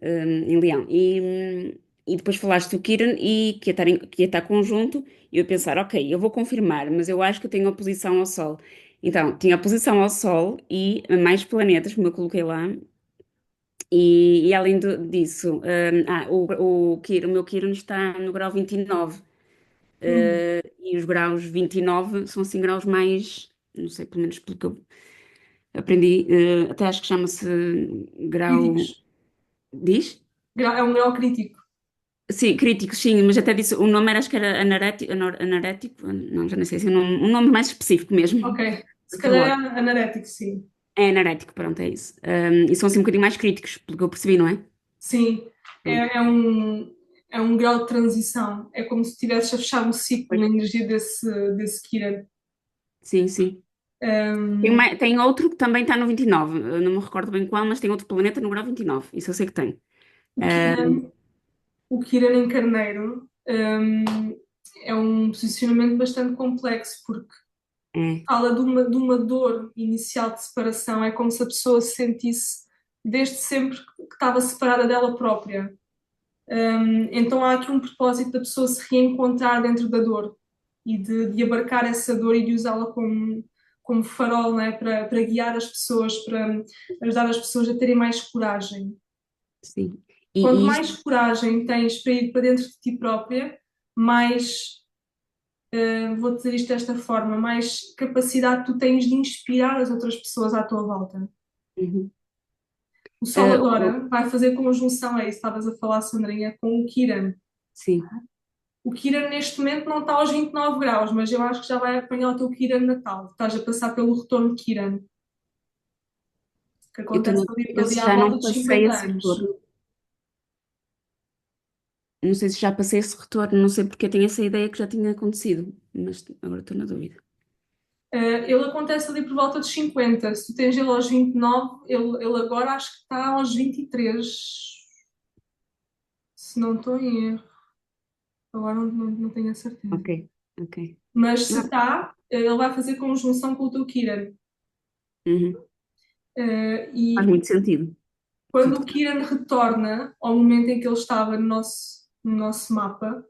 em Leão. E depois falaste do Kiran e que ia estar conjunto, e eu pensar, ok, eu vou confirmar, mas eu acho que eu tenho oposição ao Sol. Então, tinha oposição ao Sol e a mais planetas, como eu coloquei lá, e além disso, o meu Kiran está no grau 29.
Hum,
E os graus 29 são assim graus mais, não sei, pelo menos pelo que eu aprendi, até acho que chama-se grau.
críticos.
Diz?
É um grau crítico.
Sim, críticos, sim, mas até disse, o nome era, acho que era anarético, não, já nem sei se é um nome mais específico mesmo.
Ok. Se
Assim,
calhar
logo.
é anarético, sim.
É energético, pronto, é isso. E são assim um bocadinho mais críticos, pelo que eu percebi, não é?
Sim,
Pronto.
é um grau de transição. É como se estivesses a fechar um ciclo
Pois.
na energia desse Kiran.
Sim, sim.
Um,
Tem outro que também está no 29. Eu não me recordo bem qual, mas tem outro planeta no grau 29. Isso eu sei que tem.
o
Ah,
Kiran, o Kiran em Carneiro, é um posicionamento bastante complexo, porque
é,
fala de uma dor inicial de separação. É como se a pessoa se sentisse desde sempre que estava separada dela própria. Então há aqui um propósito da pessoa se reencontrar dentro da dor e de abarcar essa dor e de usá-la como farol, né, para guiar as pessoas, para ajudar as pessoas a terem mais coragem.
sim.
Quanto
E
mais
isto,
coragem tens para ir para dentro de ti própria, mais, vou dizer isto desta forma, mais capacidade tu tens de inspirar as outras pessoas à tua volta.
uhum.
O Sol
Ah,
agora vai fazer conjunção a isso, estavas a falar, Sandrinha, com o Kiran.
sim.
O Kiran neste momento não está aos 29 graus, mas eu acho que já vai apanhar o teu Kiran natal. Estás a passar pelo retorno de Kiran, que
Eu estou
acontece
na dúvida
ali
se
à
já
volta
não
dos
passei
50
esse
anos.
retorno. Não sei se já passei esse retorno, não sei porque eu tenho essa ideia que já tinha acontecido, mas agora estou na dúvida.
Ele acontece ali por volta dos 50. Se tu tens ele aos 29, ele agora acho que está aos 23, se não estou em erro. Agora não tenho a certeza.
Ok, ok.
Mas se
Ah,
está, ele vai fazer conjunção com o teu Kiran.
uhum. Faz
E
muito sentido.
quando
Tudo
o
que está.
Kiran retorna ao momento em que ele estava no nosso mapa,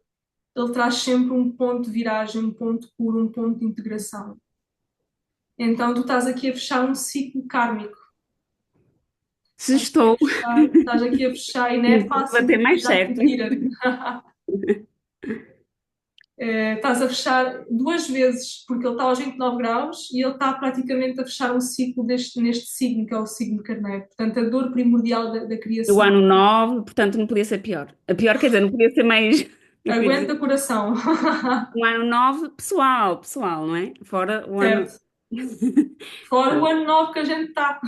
ele traz sempre um ponto de viragem, um ponto de cura, um ponto de integração. Então tu estás aqui a fechar um ciclo kármico.
Se estou,
Estás aqui a fechar e não é
não posso
fácil
bater mais
já com
certo.
o Kiran. Estás a fechar duas vezes, porque ele está aos 29 graus e ele está praticamente a fechar um ciclo neste signo, que é o signo de Carneiro. Portanto, a dor primordial da
O
criação.
ano 9, portanto, não podia ser pior. A pior, quer dizer, não podia ser mais. Eu queria dizer,
Aguenta coração.
um ano 9, pessoal, pessoal, não é? Fora o ano.
Certo. Fora o
Pronto,
ano novo que a gente está.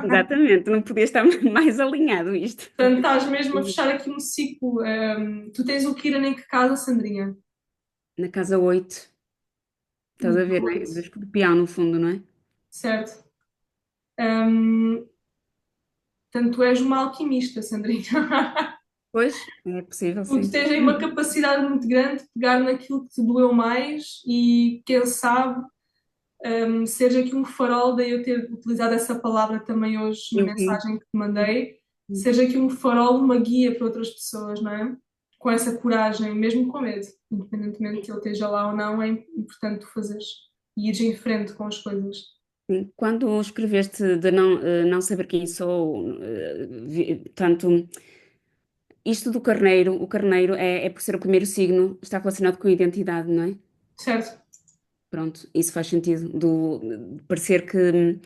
exatamente, não podia estar mais alinhado isto.
Portanto, estás mesmo a fechar aqui um ciclo. Tu tens o Kiran em que casa, Sandrinha?
Na casa 8, estás a ver, não é? Do
Muito.
escorpião, no fundo, não é?
Certo. Um, Portanto, tu és uma alquimista, Sandrinha.
Pois, é possível,
Tu
sim.
tens aí uma capacidade muito grande de pegar naquilo que te doeu mais e, quem sabe, seja aqui um farol, daí eu ter utilizado essa palavra também hoje na
Uhum.
mensagem que te mandei, seja aqui um farol, uma guia para outras pessoas, não é? Com essa coragem, mesmo com medo, independentemente de ele esteja lá ou não, é importante tu fazeres e ires em frente com as coisas.
Sim. Quando escreveste de não saber quem sou, tanto isto do carneiro, o carneiro é por ser o primeiro signo, está relacionado com a identidade, não é?
Certo?
Pronto, isso faz sentido, de parecer que,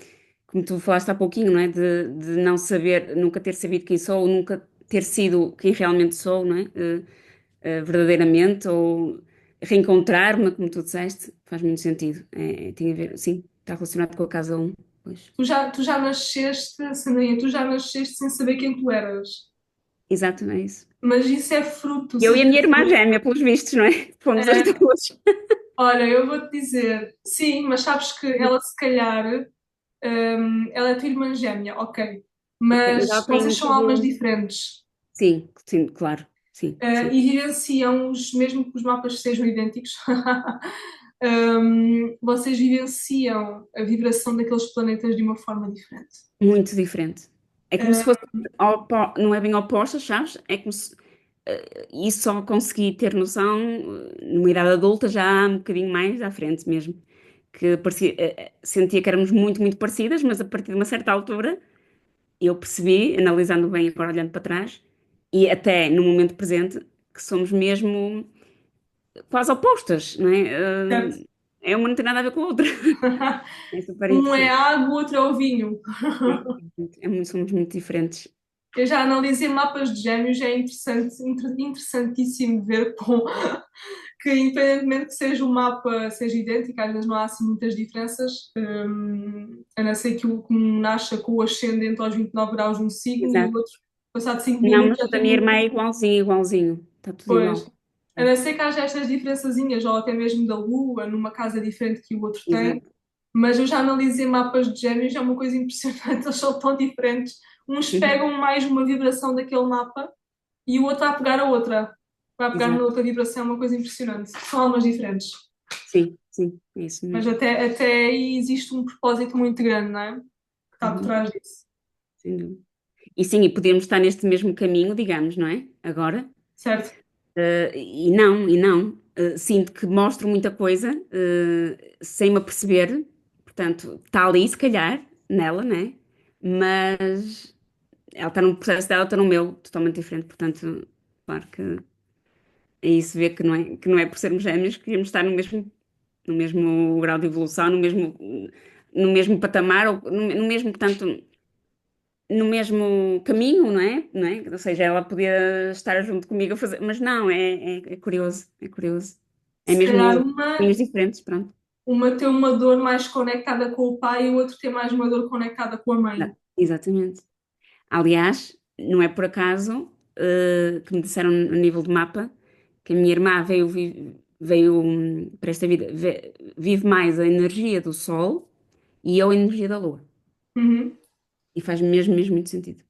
como tu falaste há pouquinho, não é? De não saber, nunca ter sabido quem sou, ou nunca ter sido quem realmente sou, não é? Verdadeiramente, ou reencontrar-me, como tu disseste, faz muito sentido. Tem a ver, sim, está relacionado com a casa um, pois.
Tu já nasceste, Sandrinha, tu já nasceste sem saber quem tu eras.
Exato, é isso.
Mas isso é fruto, ou
Eu e
seja,
a minha irmã gêmea, pelos vistos, não é? Fomos as duas.
olha, eu vou-te dizer, sim, mas sabes que ela se calhar, ela é tua irmã gêmea, ok,
Ok, mas ela
mas vocês
tem
são almas
tudo.
diferentes,
Sim, sim, claro. Sim, sim.
e vivenciam mesmo que os mapas sejam idênticos, vocês vivenciam a vibração daqueles planetas de uma forma diferente.
Muito diferente. É como se fosse, não é bem opostas, sabes? É como se, e só consegui ter noção, numa idade adulta, já há um bocadinho mais à frente mesmo. Que parecia, sentia que éramos muito, muito parecidas, mas a partir de uma certa altura eu percebi, analisando bem agora olhando para trás, e até no momento presente, que somos mesmo quase opostas, não é?
Certo?
Uma não tem nada a ver com a outra. É super
Um é
interessante.
água, o outro é o vinho.
Somos muito diferentes.
Eu já analisei mapas de gêmeos, é interessante, interessantíssimo ver que independentemente que seja o mapa seja idêntico, às vezes não há assim muitas diferenças, a não ser que um nasça com o ascendente aos 29 graus de um signo e o
Exato.
outro, passado 5
Não,
minutos,
mas
já
o da
tem
minha
muito.
irmã é igualzinho, igualzinho. Está tudo
Pois,
igual.
a não ser que haja estas diferençazinhas, ou até mesmo da Lua, numa casa diferente que o outro tem,
Exato.
mas eu já analisei mapas de gêmeos, é uma coisa impressionante, eles são tão diferentes. Uns pegam mais uma vibração daquele mapa e o outro vai pegar a outra. Vai pegar na
Exato.
outra vibração, é uma coisa impressionante. São almas diferentes.
Sim, sim, é isso
Mas
mesmo.
até aí existe um propósito muito grande, não é? Que está por
Uhum,
trás disso.
sem dúvida. E sim, e podemos estar neste mesmo caminho, digamos, não é? Agora.
Certo?
E não. Sinto que mostro muita coisa, sem me aperceber. Portanto, está ali, se calhar, nela, né? Mas ela está num processo dela, está no meu, totalmente diferente. Portanto, claro que é isso ver que não é por sermos gêmeos que queríamos estar no mesmo grau de evolução, no mesmo patamar, ou no mesmo, portanto, no mesmo caminho, não é? Não é? Ou seja, ela podia estar junto comigo a fazer, mas não, é curioso, é curioso. É
Se calhar
mesmo caminhos diferentes, pronto.
uma tem uma dor mais conectada com o pai e o outro tem mais uma dor conectada com a mãe.
Exatamente. Aliás, não é por acaso, que me disseram a nível de mapa que a minha irmã veio para esta vida, vive mais a energia do Sol e eu a energia da Lua.
Uhum.
E faz mesmo, mesmo muito sentido.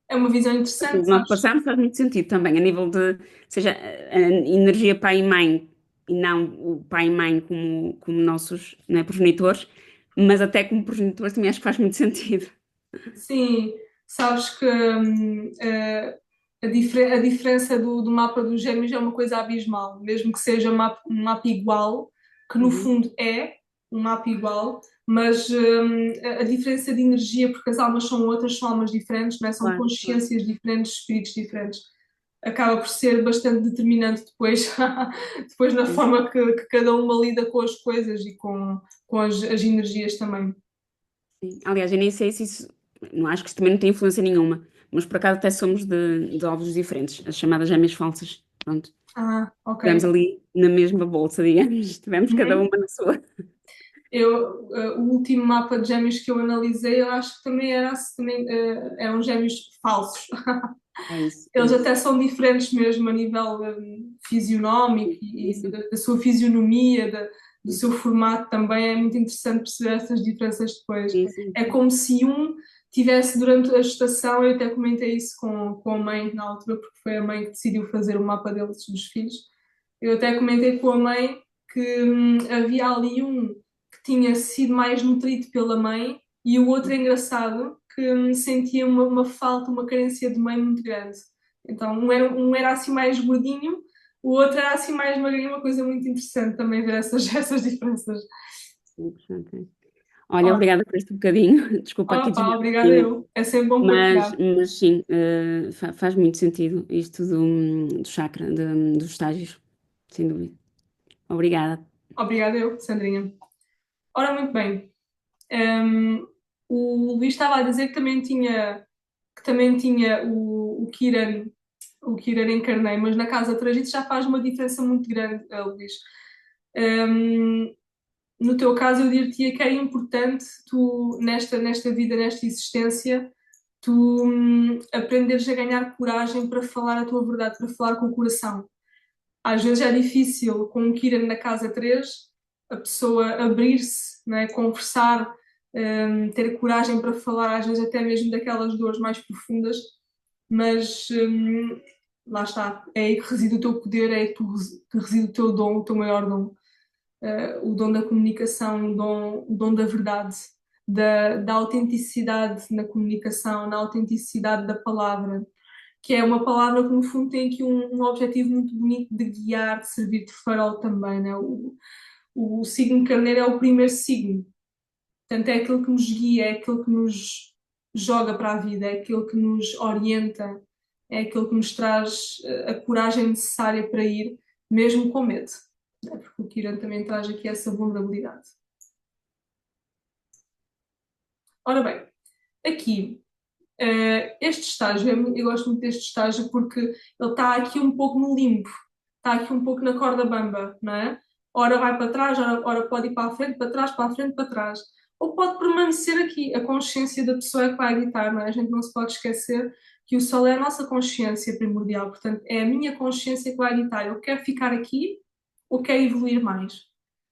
É uma visão
Aquilo
interessante,
que nós
sabes?
passamos faz muito sentido também, a nível de, seja, a energia pai e mãe, e não o pai e mãe como nossos, né, progenitores, mas até como progenitores também acho que faz muito sentido.
Sim, sabes que a diferença do mapa dos gêmeos é uma coisa abismal, mesmo que seja um mapa igual, que no
Uhum.
fundo é um mapa igual, mas a diferença de energia, porque as almas são outras, são almas diferentes, não é? São
Claro, claro.
consciências diferentes, espíritos diferentes, acaba por ser bastante determinante depois, depois na
Sim,
forma que cada uma lida com as coisas e com as energias também.
sim. Aliás, eu nem sei se isso, não acho que isso também não tem influência nenhuma, mas por acaso até somos de ovos diferentes, as chamadas gêmeas falsas. Pronto.
Ah, ok.
Estivemos ali na mesma bolsa, digamos, estivemos cada
Uhum.
uma na sua.
O último mapa de gêmeos que eu analisei, eu acho que também eram gêmeos falsos.
É isso, é
Eles
isso.
até são diferentes mesmo a nível fisionómico e
Isso,
da sua fisionomia, do seu formato também. É muito interessante perceber essas diferenças depois.
isso,
É
isso.
como se um tivesse durante a gestação, eu até comentei isso com a mãe na altura, porque foi a mãe que decidiu fazer o mapa deles dos filhos. Eu até comentei com a mãe que havia ali um que tinha sido mais nutrido pela mãe e o outro engraçado que sentia uma falta, uma carência de mãe muito grande. Então um era assim mais gordinho, o outro era assim mais magrinho, uma coisa muito interessante também ver essas diferenças.
Interessante. Olha,
Ó,
obrigada por este bocadinho. Desculpa aqui
Opa,
desviar um
obrigada
bocadinho,
eu. É sempre bom
mas,
partilhar.
mas sim, faz muito sentido isto do chakra, dos estágios, sem dúvida. Obrigada.
Obrigada eu, Sandrinha. Ora, muito bem. Hum, o Luís estava a dizer que também tinha o Kiran encarnei, mas na casa 3 isso já faz uma diferença muito grande, Luís. Hum, no teu caso, eu diria que é importante tu, nesta vida, nesta existência, tu aprenderes a ganhar coragem para falar a tua verdade, para falar com o coração. Às vezes é difícil, com o Kiran na casa 3 a pessoa abrir-se, não é? Conversar, ter coragem para falar, às vezes até mesmo daquelas dores mais profundas, mas lá está, é aí que reside o teu poder, é aí que reside o teu dom, o teu maior dom. O dom da comunicação, o dom da verdade, da autenticidade na comunicação, na autenticidade da palavra, que é uma palavra que no fundo tem aqui um objetivo muito bonito de guiar, de servir de farol também, né? O signo carneiro é o primeiro signo, portanto é aquele que nos guia, é aquele que nos joga para a vida, é aquele que nos orienta, é aquele que nos traz a coragem necessária para ir, mesmo com medo, né? Porque o Kiran também traz aqui essa vulnerabilidade. Ora bem, aqui este estágio, eu gosto muito deste estágio porque ele está aqui um pouco no limbo, está aqui um pouco na corda bamba, não é? Ora vai para trás, ora pode ir para a frente, para trás, para a frente, para trás. Ou pode permanecer aqui. A consciência da pessoa é que vai habitar, não é? A gente não se pode esquecer que o sol é a nossa consciência primordial. Portanto, é a minha consciência que vai habitar. Eu quero ficar aqui ou quero evoluir mais?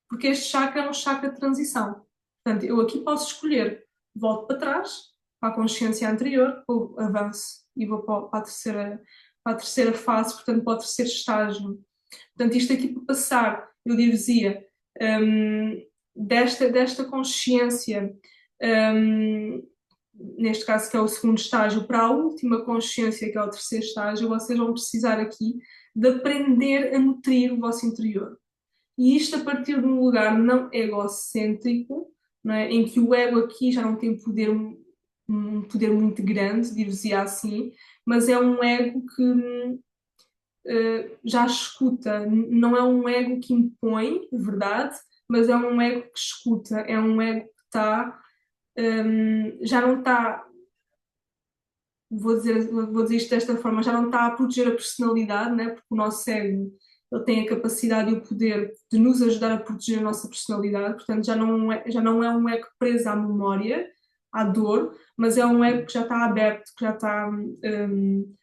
Porque este chakra é um chakra de transição. Portanto, eu aqui posso escolher, volto para trás, para a consciência anterior, ou avanço e vou para a terceira fase, portanto, para o terceiro estágio. Portanto, isto aqui para passar, eu dizia, desta consciência, neste caso que é o segundo estágio, para a última consciência, que é o terceiro estágio, vocês vão precisar aqui de aprender a nutrir o vosso interior. E isto a partir de um lugar não egocêntrico, não é? Em que o ego aqui já não tem um poder muito grande, dir-vos-ia assim, mas é um ego que já escuta, não é um ego que impõe, verdade, mas é um ego que escuta, é um ego que está, já não está, vou dizer isto desta forma, já não está a proteger a personalidade, né? Porque o nosso ego ele tem a capacidade e o poder de nos ajudar a proteger a nossa personalidade, portanto já não é um ego preso à memória, à dor, mas é um ego que já está aberto, que já está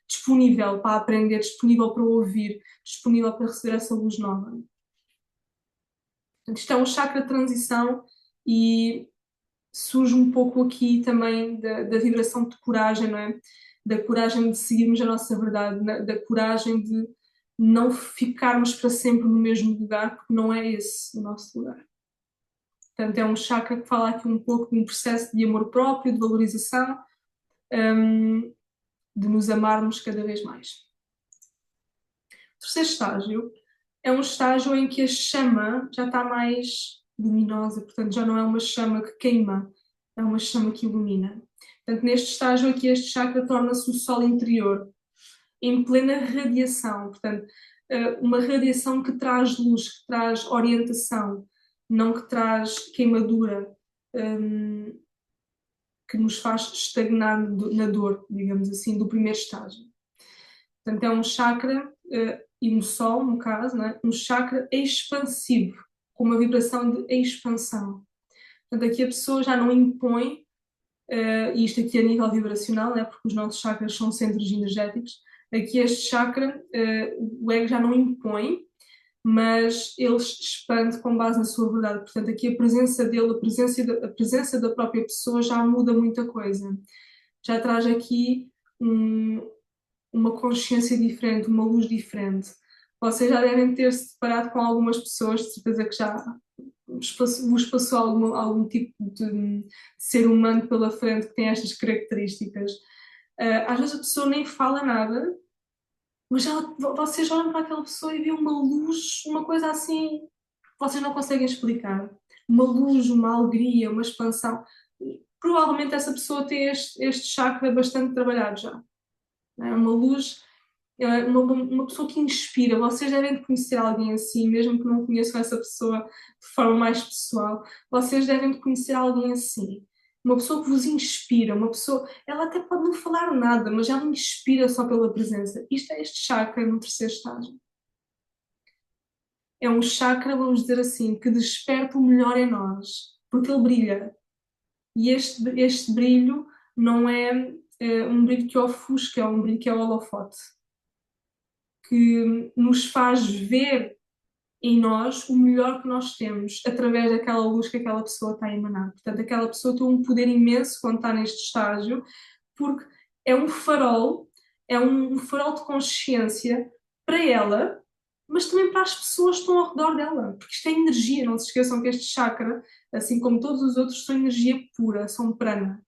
disponível para aprender, disponível para ouvir, disponível para receber essa luz nova. Portanto, isto é um chakra de transição e surge um pouco aqui também da vibração de coragem, não é? Da coragem de seguirmos a nossa verdade, da coragem de não ficarmos para sempre no mesmo lugar, porque não é esse o nosso lugar. Portanto, é um chakra que fala aqui um pouco de um processo de amor próprio, de valorização, de nos amarmos cada vez mais. O terceiro estágio é um estágio em que a chama já está mais luminosa, portanto já não é uma chama que queima, é uma chama que ilumina. Portanto, neste estágio aqui, este chakra torna-se o sol interior, em plena radiação, portanto, uma radiação que traz luz, que traz orientação, não que traz queimadura, que nos faz estagnar na dor, digamos assim, do primeiro estágio. Portanto, é um chakra, e um sol, no caso, né? Um chakra expansivo, com uma vibração de expansão. Portanto, aqui a pessoa já não impõe, e isto aqui a nível vibracional, né? Porque os nossos chakras são centros energéticos, aqui este chakra, o ego já não impõe, mas ele expande com base na sua verdade. Portanto, aqui a presença dele, a presença da própria pessoa já muda muita coisa. Já traz aqui uma consciência diferente, uma luz diferente. Vocês já devem ter se deparado com algumas pessoas, de certeza que já vos passou algum tipo de ser humano pela frente que tem estas características. Às vezes a pessoa nem fala nada, mas vocês olham para aquela pessoa e veem uma luz, uma coisa assim, que vocês não conseguem explicar. Uma luz, uma alegria, uma expansão. Provavelmente essa pessoa tem este chakra bastante trabalhado já. É uma luz, uma pessoa que inspira. Vocês devem de conhecer alguém assim, mesmo que não conheçam essa pessoa de forma mais pessoal. Vocês devem de conhecer alguém assim. Uma pessoa que vos inspira, uma pessoa, ela até pode não falar nada, mas ela inspira só pela presença. Isto é este chakra no terceiro estágio. É um chakra, vamos dizer assim, que desperta o melhor em nós, porque ele brilha. E este brilho não é um brilho que ofusca, é um brilho que é o holofote, que nos faz ver em nós o melhor que nós temos através daquela luz que aquela pessoa está a emanar. Portanto, aquela pessoa tem um poder imenso quando está neste estágio, porque é um farol de consciência para ela, mas também para as pessoas que estão ao redor dela, porque isto é energia. Não se esqueçam que este chakra, assim como todos os outros, são energia pura, são prana.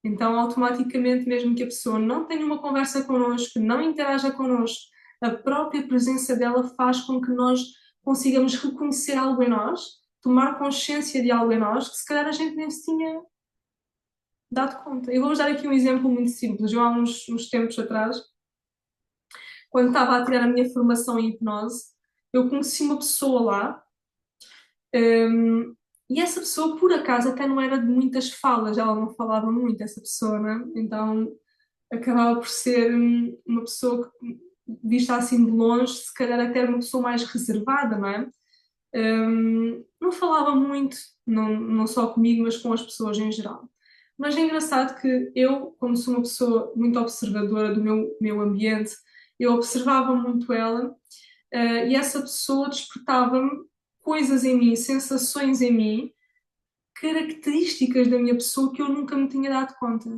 Então, automaticamente, mesmo que a pessoa não tenha uma conversa connosco, não interaja connosco, a própria presença dela faz com que nós consigamos reconhecer algo em nós, tomar consciência de algo em nós, que se calhar a gente nem se tinha dado conta. Eu vou-vos dar aqui um exemplo muito simples. Eu, há uns tempos atrás, quando estava a tirar a minha formação em hipnose, eu conheci uma pessoa lá, e essa pessoa, por acaso, até não era de muitas falas, ela não falava muito, essa pessoa, né? Então acabava por ser uma pessoa que vista assim de longe, se calhar até era uma pessoa mais reservada, não é? Não falava muito, não só comigo, mas com as pessoas em geral. Mas é engraçado que eu, como sou uma pessoa muito observadora do meu ambiente, eu observava muito ela, e essa pessoa despertava-me coisas em mim, sensações em mim, características da minha pessoa que eu nunca me tinha dado conta.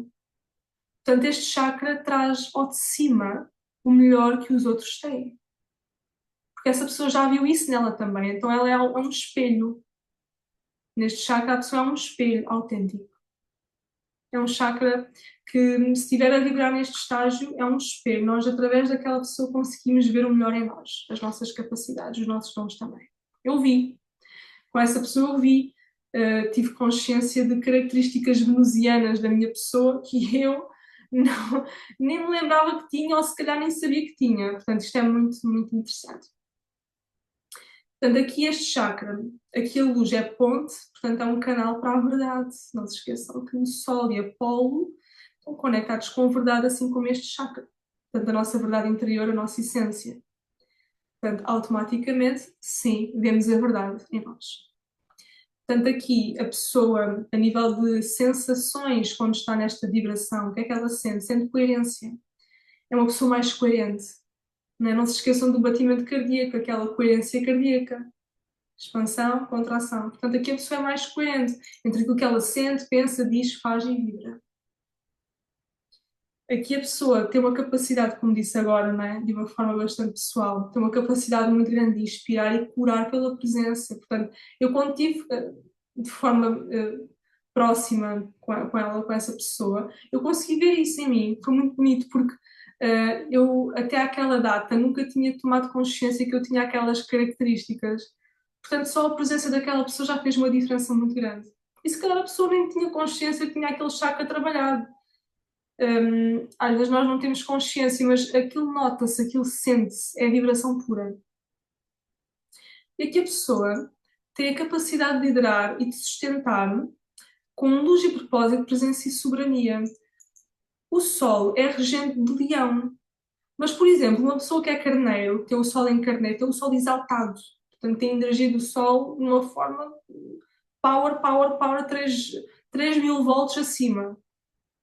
Portanto, este chakra traz ao de cima o melhor que os outros têm. Porque essa pessoa já viu isso nela também, então ela é um espelho. Neste chakra, a pessoa é um espelho autêntico. É um chakra que, se estiver a vibrar neste estágio, é um espelho. Nós, através daquela pessoa, conseguimos ver o melhor em nós, as nossas capacidades, os nossos dons também. Eu vi. Com essa pessoa, eu vi. Tive consciência de características venusianas da minha pessoa que eu não, nem me lembrava que tinha, ou se calhar nem sabia que tinha. Portanto, isto é muito, muito interessante. Portanto, aqui este chakra, aqui a luz é ponte, portanto é um canal para a verdade. Não se esqueçam que o Sol e Apolo estão conectados com a verdade, assim como este chakra. Portanto, a nossa verdade interior, a nossa essência. Portanto, automaticamente, sim, vemos a verdade em nós. Portanto, aqui a pessoa, a nível de sensações, quando está nesta vibração, o que é que ela sente? Sente coerência. É uma pessoa mais coerente. Não é? Não se esqueçam do batimento cardíaco, aquela coerência cardíaca. Expansão, contração. Portanto, aqui a pessoa é mais coerente entre aquilo que ela sente, pensa, diz, faz e vibra. Aqui a pessoa tem uma capacidade, como disse agora, não é? De uma forma bastante pessoal, tem uma capacidade muito grande de inspirar e curar pela presença. Portanto, eu quando tive de forma próxima com ela, com essa pessoa, eu consegui ver isso em mim. Foi muito bonito porque eu até àquela data nunca tinha tomado consciência que eu tinha aquelas características. Portanto, só a presença daquela pessoa já fez uma diferença muito grande. E se calhar a pessoa nem tinha consciência que tinha aquele chakra trabalhado. Às vezes nós não temos consciência, mas aquilo nota-se, aquilo sente-se, é vibração pura. E aqui a pessoa tem a capacidade de liderar e de sustentar com luz e propósito, presença e soberania. O Sol é regente de Leão. Mas, por exemplo, uma pessoa que é carneiro, tem o Sol em carneiro, tem o Sol exaltado. Portanto, tem a energia do Sol de uma forma power, power, power, 3.000 volts acima.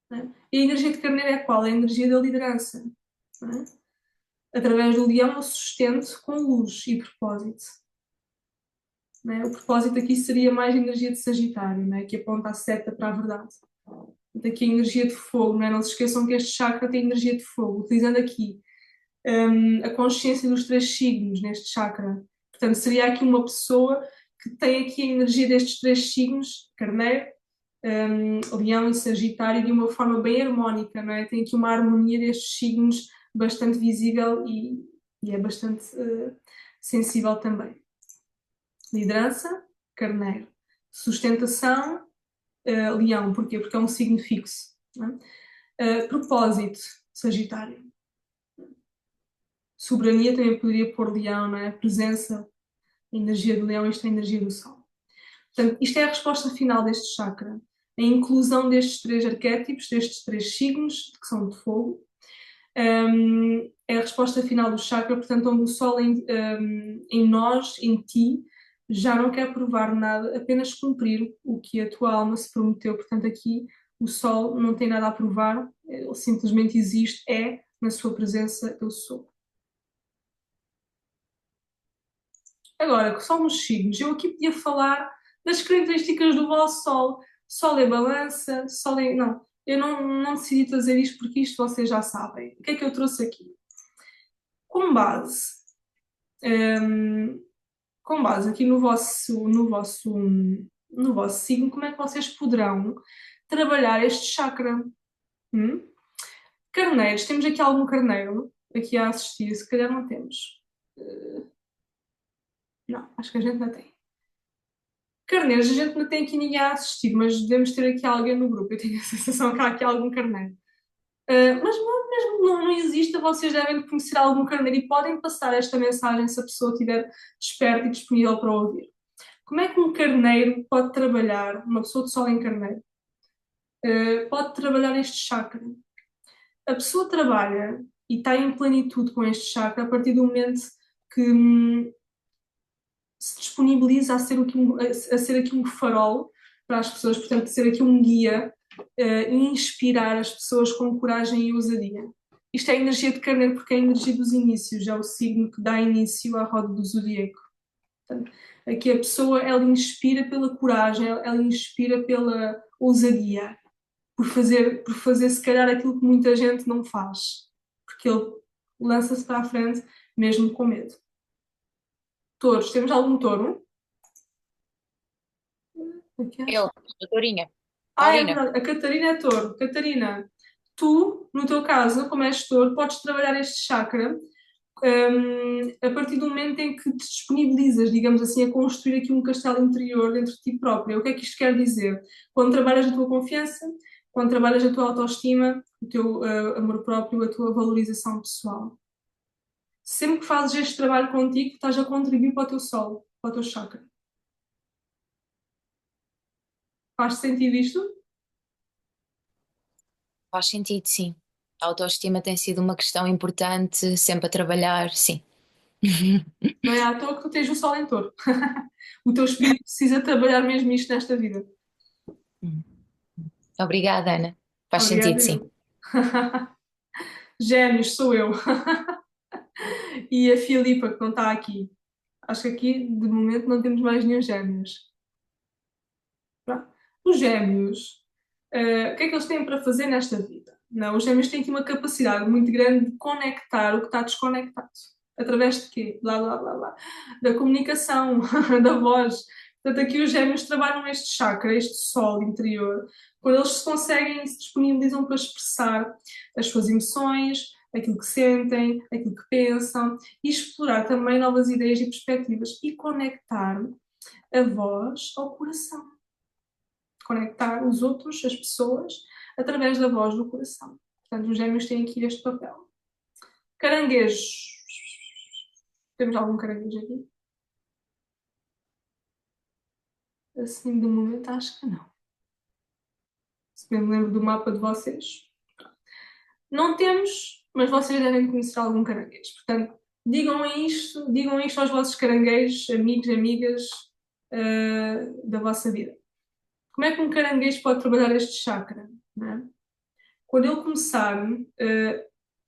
Né? E a energia de carneiro é qual? É a energia da liderança. Né? Através do leão, o sustento com luz e propósito. Né? O propósito aqui seria mais a energia de Sagitário, né? Que aponta a seta para a verdade. Daqui a energia de fogo, né? Não se esqueçam que este chakra tem energia de fogo. Utilizando aqui a consciência dos 3 signos neste chakra. Portanto, seria aqui uma pessoa que tem aqui a energia destes 3 signos, Carneiro, Leão e Sagitário, de uma forma bem harmónica, não é? Tem aqui uma harmonia destes signos bastante visível e é bastante sensível também. Liderança, Carneiro. Sustentação, Leão. Porquê? Porque é um signo fixo. Não é? Propósito, Sagitário. Soberania também poderia pôr Leão, não é? Presença, energia do Leão, isto é a energia do Sol. Portanto, isto é a resposta final deste chakra. A inclusão destes 3 arquétipos, destes 3 signos, que são de fogo, é a resposta final do chakra, portanto, onde o Sol em nós, em ti, já não quer provar nada, apenas cumprir o que a tua alma se prometeu. Portanto, aqui o Sol não tem nada a provar, ele simplesmente existe, é, na sua presença, eu sou. Agora, que são os signos, eu aqui podia falar das características do vosso Sol. Sol é balança, Sol é... Não, eu não decidi trazer isto porque isto vocês já sabem. O que é que eu trouxe aqui? Com base, hum, com base aqui no vosso signo, como é que vocês poderão trabalhar este chakra? Hum? Carneiros, temos aqui algum carneiro aqui a assistir? Se calhar não temos. Não, acho que a gente não tem. Carneiros, a gente não tem aqui ninguém a assistir, mas devemos ter aqui alguém no grupo. Eu tenho a sensação que há aqui algum carneiro. Mas mesmo que não exista, vocês devem conhecer algum carneiro e podem passar esta mensagem se a pessoa estiver desperta e disponível para ouvir. Como é que um carneiro pode trabalhar, uma pessoa de sol em carneiro, pode trabalhar este chakra? A pessoa trabalha e está em plenitude com este chakra a partir do momento que se disponibiliza a ser aqui um farol para as pessoas, portanto, ser aqui um guia e inspirar as pessoas com coragem e ousadia. Isto é a energia de Carneiro porque é a energia dos inícios, é o signo que dá início à roda do zodíaco. Portanto, aqui a pessoa, ela inspira pela coragem, ela inspira pela ousadia, por fazer se calhar aquilo que muita gente não faz, porque ele lança-se para a frente mesmo com medo. Touros, temos algum touro? Aqui acho.
Eu, doutorinha.
É
Taurina.
verdade, a Catarina é touro. Catarina, tu, no teu caso, como és touro, podes trabalhar este chakra a partir do momento em que te disponibilizas, digamos assim, a construir aqui um castelo interior dentro de ti própria. O que é que isto quer dizer? Quando trabalhas a tua confiança, quando trabalhas a tua autoestima, o teu amor próprio, a tua valorização pessoal. Sempre que fazes este trabalho contigo, estás a contribuir para o teu sol, para o teu chakra. Faz sentido isto?
Faz sentido, sim. A autoestima tem sido uma questão importante, sempre a trabalhar, sim.
Não é à toa que tu tens o sol em touro. O teu espírito precisa trabalhar mesmo isto nesta vida.
Obrigada, Ana. Faz
Obrigada,
sentido, sim.
eu. Gêmeos, sou eu. E a Filipa, que não está aqui. Acho que aqui, de momento, não temos mais nenhum gêmeos. Pronto. Os gêmeos, o que é que eles têm para fazer nesta vida? Não, os gêmeos têm aqui uma capacidade muito grande de conectar o que está desconectado. Através de quê? Blá, blá, blá, blá. Da comunicação, da voz. Portanto, aqui os gêmeos trabalham este chakra, este sol interior, quando eles se conseguem e se disponibilizam para expressar as suas emoções, aquilo que sentem, aquilo que pensam, e explorar também novas ideias e perspectivas e conectar a voz ao coração. Conectar os outros, as pessoas, através da voz do coração. Portanto, os gêmeos têm aqui este papel. Caranguejos. Temos algum caranguejo aqui? Assim, de momento, acho que não. Se me lembro do mapa de vocês. Não temos, mas vocês devem conhecer algum caranguejo. Portanto, digam isto aos vossos caranguejos, amigos, amigas da vossa vida. Como é que um caranguejo pode trabalhar este chakra? Não é? Quando ele começar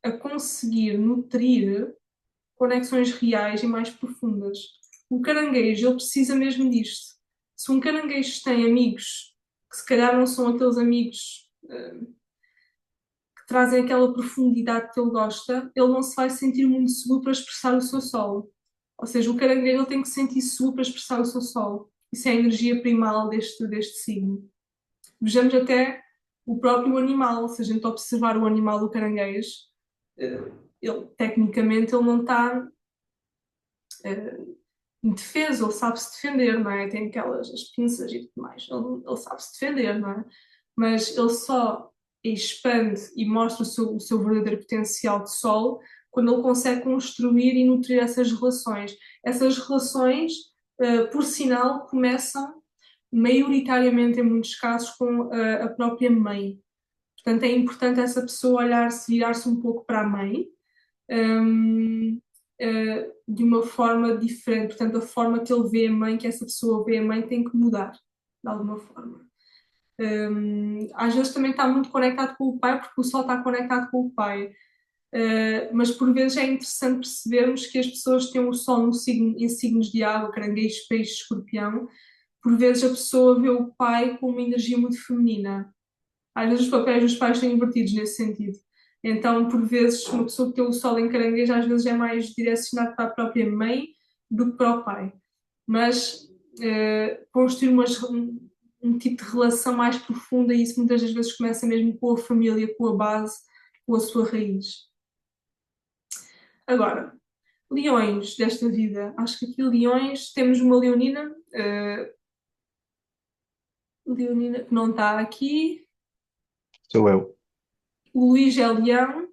a conseguir nutrir conexões reais e mais profundas. O caranguejo, ele precisa mesmo disto. Se um caranguejo tem amigos que se calhar não são aqueles amigos que trazem aquela profundidade que ele gosta, ele não se vai sentir muito seguro para expressar o seu solo. Ou seja, o caranguejo ele tem que se sentir seguro para expressar o seu solo. Isso é a energia primal deste signo. Vejamos até o próprio animal. Se a gente observar o animal do caranguejo, ele, tecnicamente ele não está indefeso, ele sabe se defender, não é? Tem aquelas as pinças e tudo mais, ele sabe se defender, não é? Mas ele só expande e mostra o seu verdadeiro potencial de sol quando ele consegue construir e nutrir essas relações. Essas relações, por sinal, começam maioritariamente, em muitos casos, com a própria mãe. Portanto, é importante essa pessoa olhar-se, virar-se um pouco para a mãe, de uma forma diferente. Portanto, a forma que ele vê a mãe, que essa pessoa vê a mãe, tem que mudar, de alguma forma. Às vezes também está muito conectado com o pai, porque o sol está conectado com o pai. Mas por vezes é interessante percebermos que as pessoas que têm o sol no signo, em signos de água, caranguejo, peixe, escorpião, por vezes a pessoa vê o pai com uma energia muito feminina. Às vezes os papéis dos pais são invertidos nesse sentido. Então, por vezes, uma pessoa que tem o sol em caranguejo às vezes é mais direcionado para a própria mãe do que para o pai. Mas construir um tipo de relação mais profunda e isso muitas das vezes começa mesmo com a família, com a base, com a sua raiz. Agora, leões desta vida. Acho que aqui leões, temos uma leonina que não está aqui,
Sou eu.
o Luís é leão.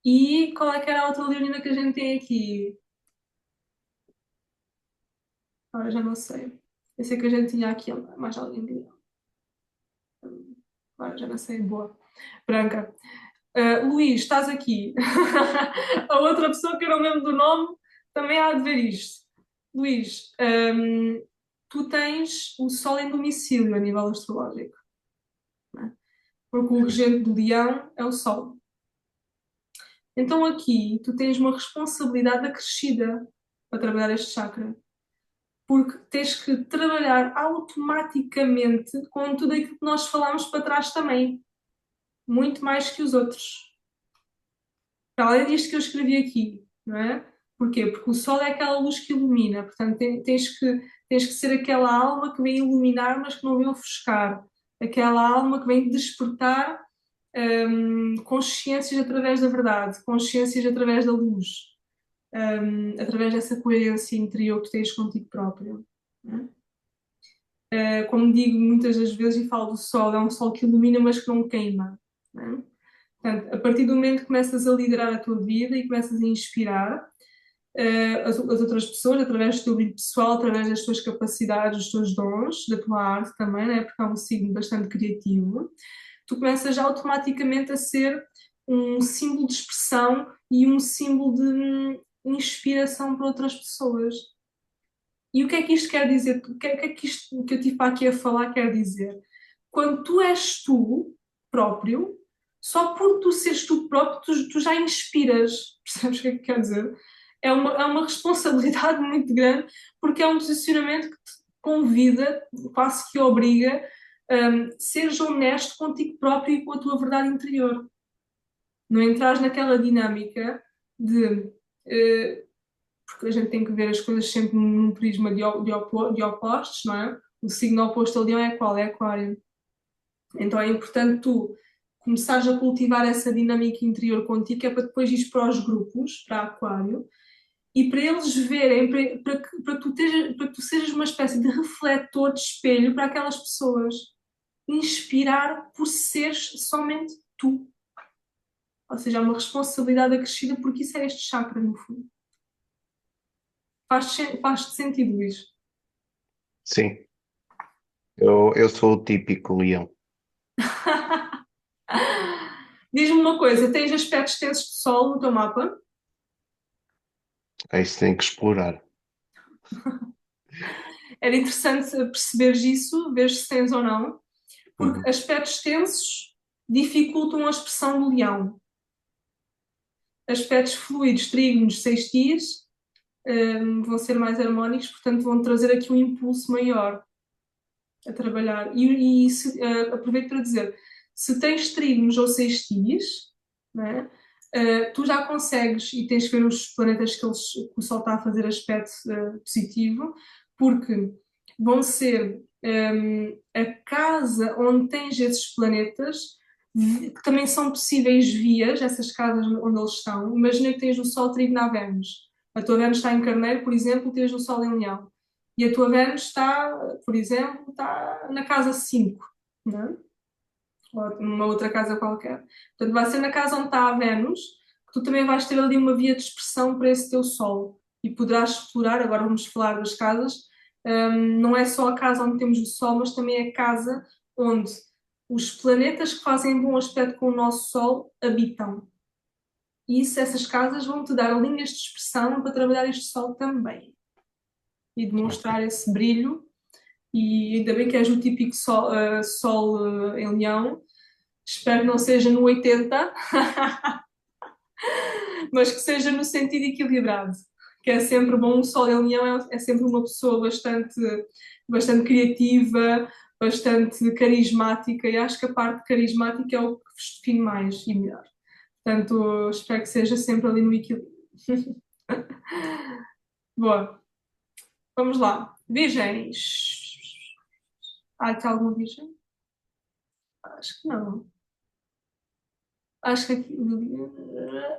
E qual é que era a outra leonina que a gente tem aqui? Agora já não sei. Eu sei que a gente tinha aqui mais alguém de leão. Agora já não sei. Boa. Branca. Luís, estás aqui. A outra pessoa que eu não lembro do nome também há de ver isto. Luís, tu tens o Sol em domicílio a nível astrológico, não é? Porque o regente do Leão é o Sol. Então aqui tu tens uma responsabilidade acrescida para trabalhar este chakra, porque tens que trabalhar automaticamente com tudo aquilo que nós falámos para trás também, muito mais que os outros. Para além disto que eu escrevi aqui, não é? Porquê? Porque o sol é aquela luz que ilumina, portanto tens que ser aquela alma que vem iluminar, mas que não vem ofuscar, aquela alma que vem despertar consciências através da verdade, consciências através da luz, através dessa coerência interior que tens contigo próprio. Não é? Como digo muitas das vezes e falo do sol, é um sol que ilumina, mas que não queima. Não é? Portanto, a partir do momento que começas a liderar a tua vida e começas a inspirar as outras pessoas, através do teu brilho pessoal, através das tuas capacidades, dos teus dons, da tua arte também, né? Porque é um signo bastante criativo, tu começas já automaticamente a ser um símbolo de expressão e um símbolo de inspiração para outras pessoas. E o que é que isto quer dizer? O que é que isto que eu tive aqui a falar quer dizer? Quando tu és tu próprio, só por tu seres tu próprio, tu já inspiras. Percebes o que é que quer dizer? É uma responsabilidade muito grande, porque é um posicionamento que te convida, quase que obriga, seres honesto contigo próprio e com a tua verdade interior. Não entras naquela dinâmica de. Porque a gente tem que ver as coisas sempre num prisma de opostos, não é? O signo oposto a Leão é qual? É Aquário. Então é importante tu começares a cultivar essa dinâmica interior contigo, que é para depois ir para os grupos, para Aquário, e para eles verem, para que tu sejas uma espécie de refletor, de espelho para aquelas pessoas. Inspirar por seres somente tu. Ou seja, é uma responsabilidade acrescida, porque isso é este chakra, no fundo. Faz-te sentido, Luís?
Sim, eu sou o típico leão.
Diz-me uma coisa, tens aspectos tensos de Sol no teu mapa?
Aí se tem que explorar.
Era interessante perceberes isso, ver se tens ou não, porque
Uhum.
aspectos tensos dificultam a expressão do leão. Aspectos fluidos, trígonos, sextis, vão ser mais harmónicos, portanto vão trazer aqui um impulso maior a trabalhar. Aproveito para dizer, se tens trígonos ou sextis, né, tu já consegues, e tens que ver os planetas que o Sol está a fazer aspecto positivo, porque vão ser a casa onde tens esses planetas, que também são possíveis vias, essas casas onde eles estão. Imagina que tens o Sol trígono a Vênus. A tua Vênus está em Carneiro, por exemplo, tens o Sol em Leão. E a tua Vênus está, por exemplo, está na casa 5, não é? Ou numa outra casa qualquer. Portanto, vai ser na casa onde está a Vênus que tu também vais ter ali uma via de expressão para esse teu Sol. E poderás explorar, agora vamos falar das casas, não é só a casa onde temos o Sol, mas também a casa onde os planetas que fazem bom aspecto com o nosso Sol habitam. E essas casas vão te dar linhas de expressão para trabalhar este Sol também. E demonstrar esse brilho. E ainda bem que és o típico sol em Leão. Espero que não seja no 80, mas que seja no sentido equilibrado. Que é sempre bom. O Sol em Leão é sempre uma pessoa bastante criativa, bastante carismática, e acho que a parte carismática é o que vos define mais e melhor. Portanto, espero que seja sempre ali no equilíbrio. Boa, vamos lá. Virgens. Há aqui alguma virgem? Acho que não. Acho que aqui. Não.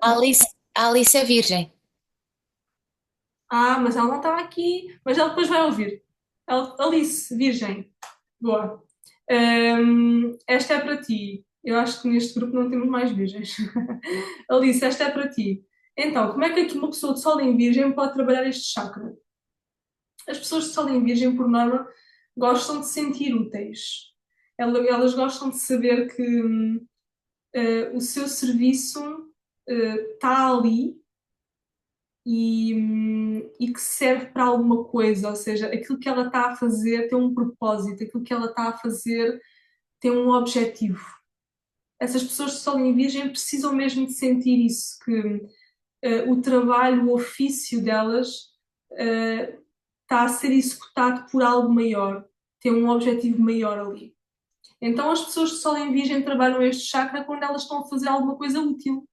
A Alice é virgem.
Ah, mas ela não estava aqui. Mas ela depois vai ouvir. Alice, Virgem. Boa. Esta é para ti. Eu acho que neste grupo não temos mais virgens. Alice, esta é para ti. Então, como é que aqui uma pessoa de Sol em Virgem pode trabalhar este chakra? As pessoas de Sol em Virgem, por norma, gostam de se sentir úteis. Elas gostam de saber que o seu serviço está ali e que serve para alguma coisa, ou seja, aquilo que ela está a fazer tem um propósito, aquilo que ela está a fazer tem um objetivo. Essas pessoas de Sol em Virgem precisam mesmo de sentir isso, que o trabalho, o ofício delas está a ser executado por algo maior, tem um objetivo maior ali. Então as pessoas de Sol em Virgem trabalham este chakra quando elas estão a fazer alguma coisa útil.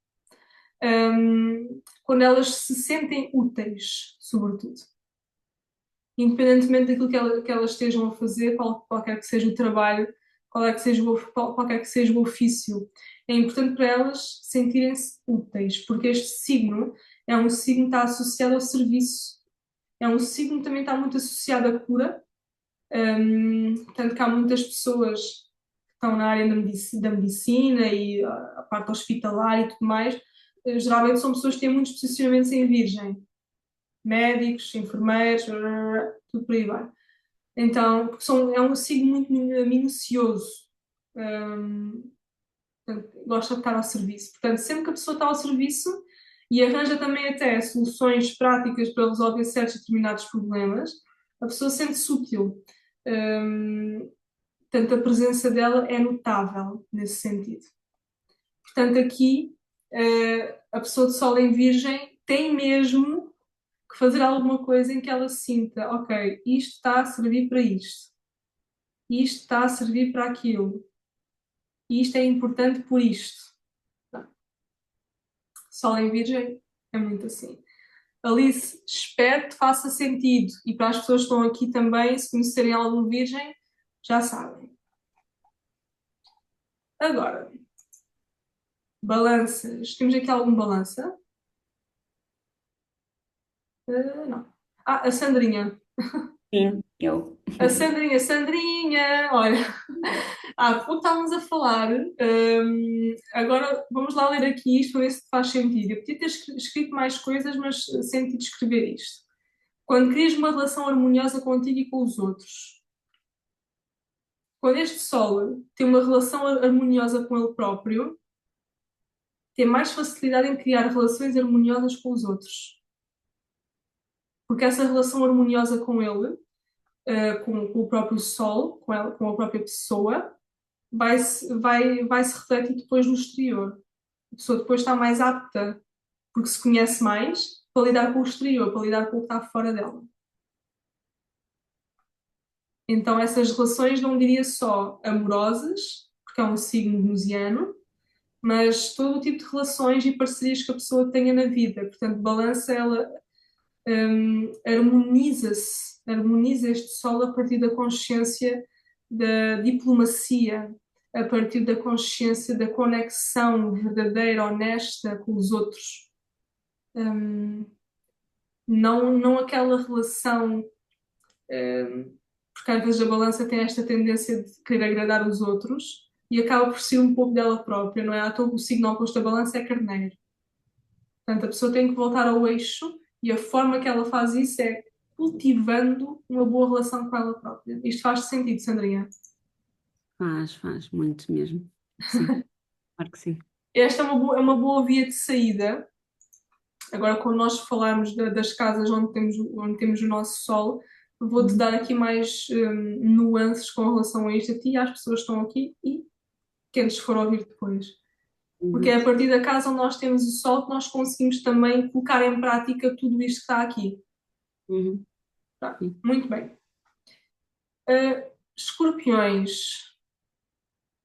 Quando elas se sentem úteis, sobretudo. Independentemente daquilo que elas estejam a fazer, qualquer que seja o trabalho, qualquer que seja o ofício, é importante para elas sentirem-se úteis, porque este signo é um signo que está associado ao serviço, é um signo que também está muito associado à cura, tanto que há muitas pessoas que estão na área da medicina e a parte hospitalar e tudo mais, geralmente são pessoas que têm muitos posicionamentos em virgem. Médicos, enfermeiros, tudo por aí vai. Então, é um signo muito minucioso. Portanto, gosta de estar ao serviço. Portanto, sempre que a pessoa está ao serviço e arranja também até soluções práticas para resolver certos determinados problemas, a pessoa sente-se útil. Portanto, a presença dela é notável nesse sentido. Portanto, aqui, a pessoa de Sol em Virgem tem mesmo que fazer alguma coisa em que ela sinta, ok, isto está a servir para isto, isto está a servir para aquilo, e isto é importante por isto. Sol em Virgem é muito assim. Alice, espero que te faça sentido, e para as pessoas que estão aqui também, se conhecerem algum Virgem, já sabem. Agora, balanças. Temos aqui algum balança? Não. A Sandrinha.
Sim, eu.
A Sandrinha, olha, há pouco estávamos a falar, agora vamos lá ler aqui isto para ver se faz sentido. Eu podia ter escrito mais coisas, mas senti de escrever isto. Quando crias uma relação harmoniosa contigo e com os outros. Quando este Sol tem uma relação harmoniosa com ele próprio, tem mais facilidade em criar relações harmoniosas com os outros. Porque essa relação harmoniosa com ele, com o próprio Sol, com a própria pessoa, vai se refletir depois no exterior. A pessoa depois está mais apta, porque se conhece mais, para lidar com o exterior, para lidar com o que está fora dela. Então essas relações não diria só amorosas, porque é um signo venusiano, mas todo o tipo de relações e parcerias que a pessoa tenha na vida. Portanto, balança, ela harmoniza este Sol a partir da consciência da diplomacia, a partir da consciência da conexão verdadeira, honesta com os outros. Não aquela relação, porque às vezes a balança tem esta tendência de querer agradar os outros e acaba por ser um pouco dela própria, não é? À toa que o signo oposto da balança é carneiro. Portanto, a pessoa tem que voltar ao eixo e a forma que ela faz isso é cultivando uma boa relação com ela própria. Isto faz sentido, Sandrinha?
Faz muito mesmo. Sim, claro que sim.
Esta é uma boa via de saída. Agora, quando nós falarmos das casas onde temos o nosso Sol, vou-te dar aqui mais nuances com relação a isto a ti e às pessoas que estão aqui e quem nos for ouvir depois. Porque é a partir da casa onde nós temos o Sol que nós conseguimos também colocar em prática tudo isto que está aqui. Tá, muito bem. Escorpiões.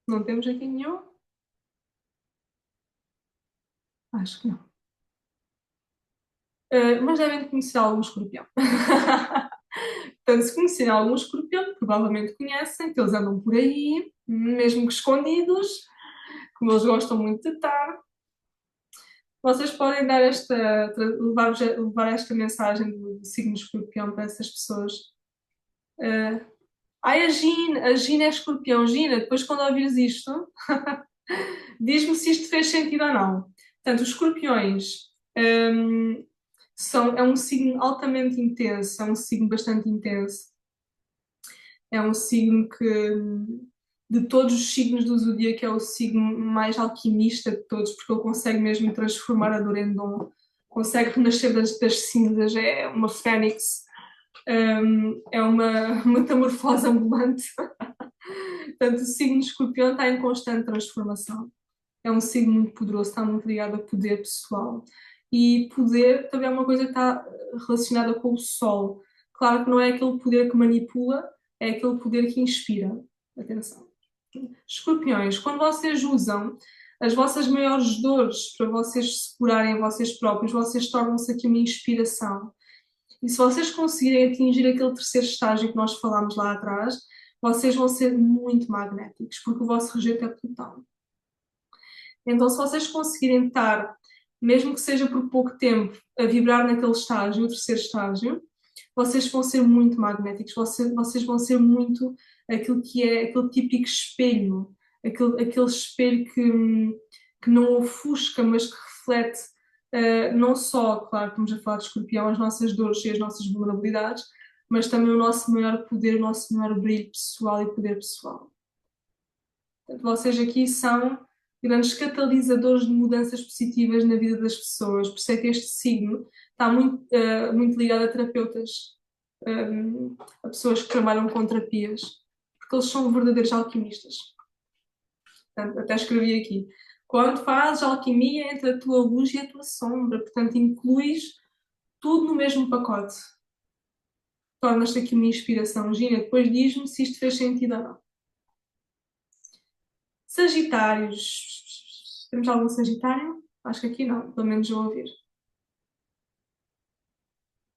Não temos aqui nenhum? Acho que não. Mas devem conhecer algum escorpião. Portanto, se conhecerem algum escorpião, provavelmente conhecem, que eles andam por aí, mesmo que escondidos, como eles gostam muito de estar. Vocês podem levar esta mensagem do signo escorpião para essas pessoas. A Gina é escorpião. Gina, depois quando ouvires isto, diz-me se isto fez sentido ou não. Portanto, os escorpiões é um signo altamente intenso, é um signo bastante intenso. É um signo que de todos os signos do zodíaco, é o signo mais alquimista de todos, porque ele consegue mesmo transformar a dor em dom, consegue renascer das cinzas, é uma fênix, é uma metamorfose ambulante. Portanto, o signo de Escorpião está em constante transformação. É um signo muito poderoso, está muito ligado a poder pessoal. E poder também é uma coisa que está relacionada com o Sol. Claro que não é aquele poder que manipula, é aquele poder que inspira. Atenção. Escorpiões, quando vocês usam as vossas maiores dores para vocês se curarem a vocês próprios, vocês tornam-se aqui uma inspiração. E se vocês conseguirem atingir aquele terceiro estágio que nós falámos lá atrás, vocês vão ser muito magnéticos, porque o vosso regente é Plutão. Então, se vocês conseguirem estar, mesmo que seja por pouco tempo, a vibrar naquele estágio, o terceiro estágio, vocês vão ser muito magnéticos, vocês vão ser muito aquilo que é aquele típico espelho, aquele espelho que não ofusca, mas que reflete não só, claro, estamos a falar de Escorpião, as nossas dores e as nossas vulnerabilidades, mas também o nosso maior poder, o nosso maior brilho pessoal e poder pessoal. Portanto, vocês aqui são grandes catalisadores de mudanças positivas na vida das pessoas. Por isso é que este signo está muito ligado a terapeutas, a pessoas que trabalham com terapias, porque eles são verdadeiros alquimistas. Portanto, até escrevi aqui. Quando fazes alquimia entre a tua luz e a tua sombra, portanto, incluis tudo no mesmo pacote. Tornas-te aqui uma inspiração. Gina, depois diz-me se isto fez sentido ou não. Sagitários. Temos algum Sagitário? Acho que aqui não, pelo menos vou ouvir.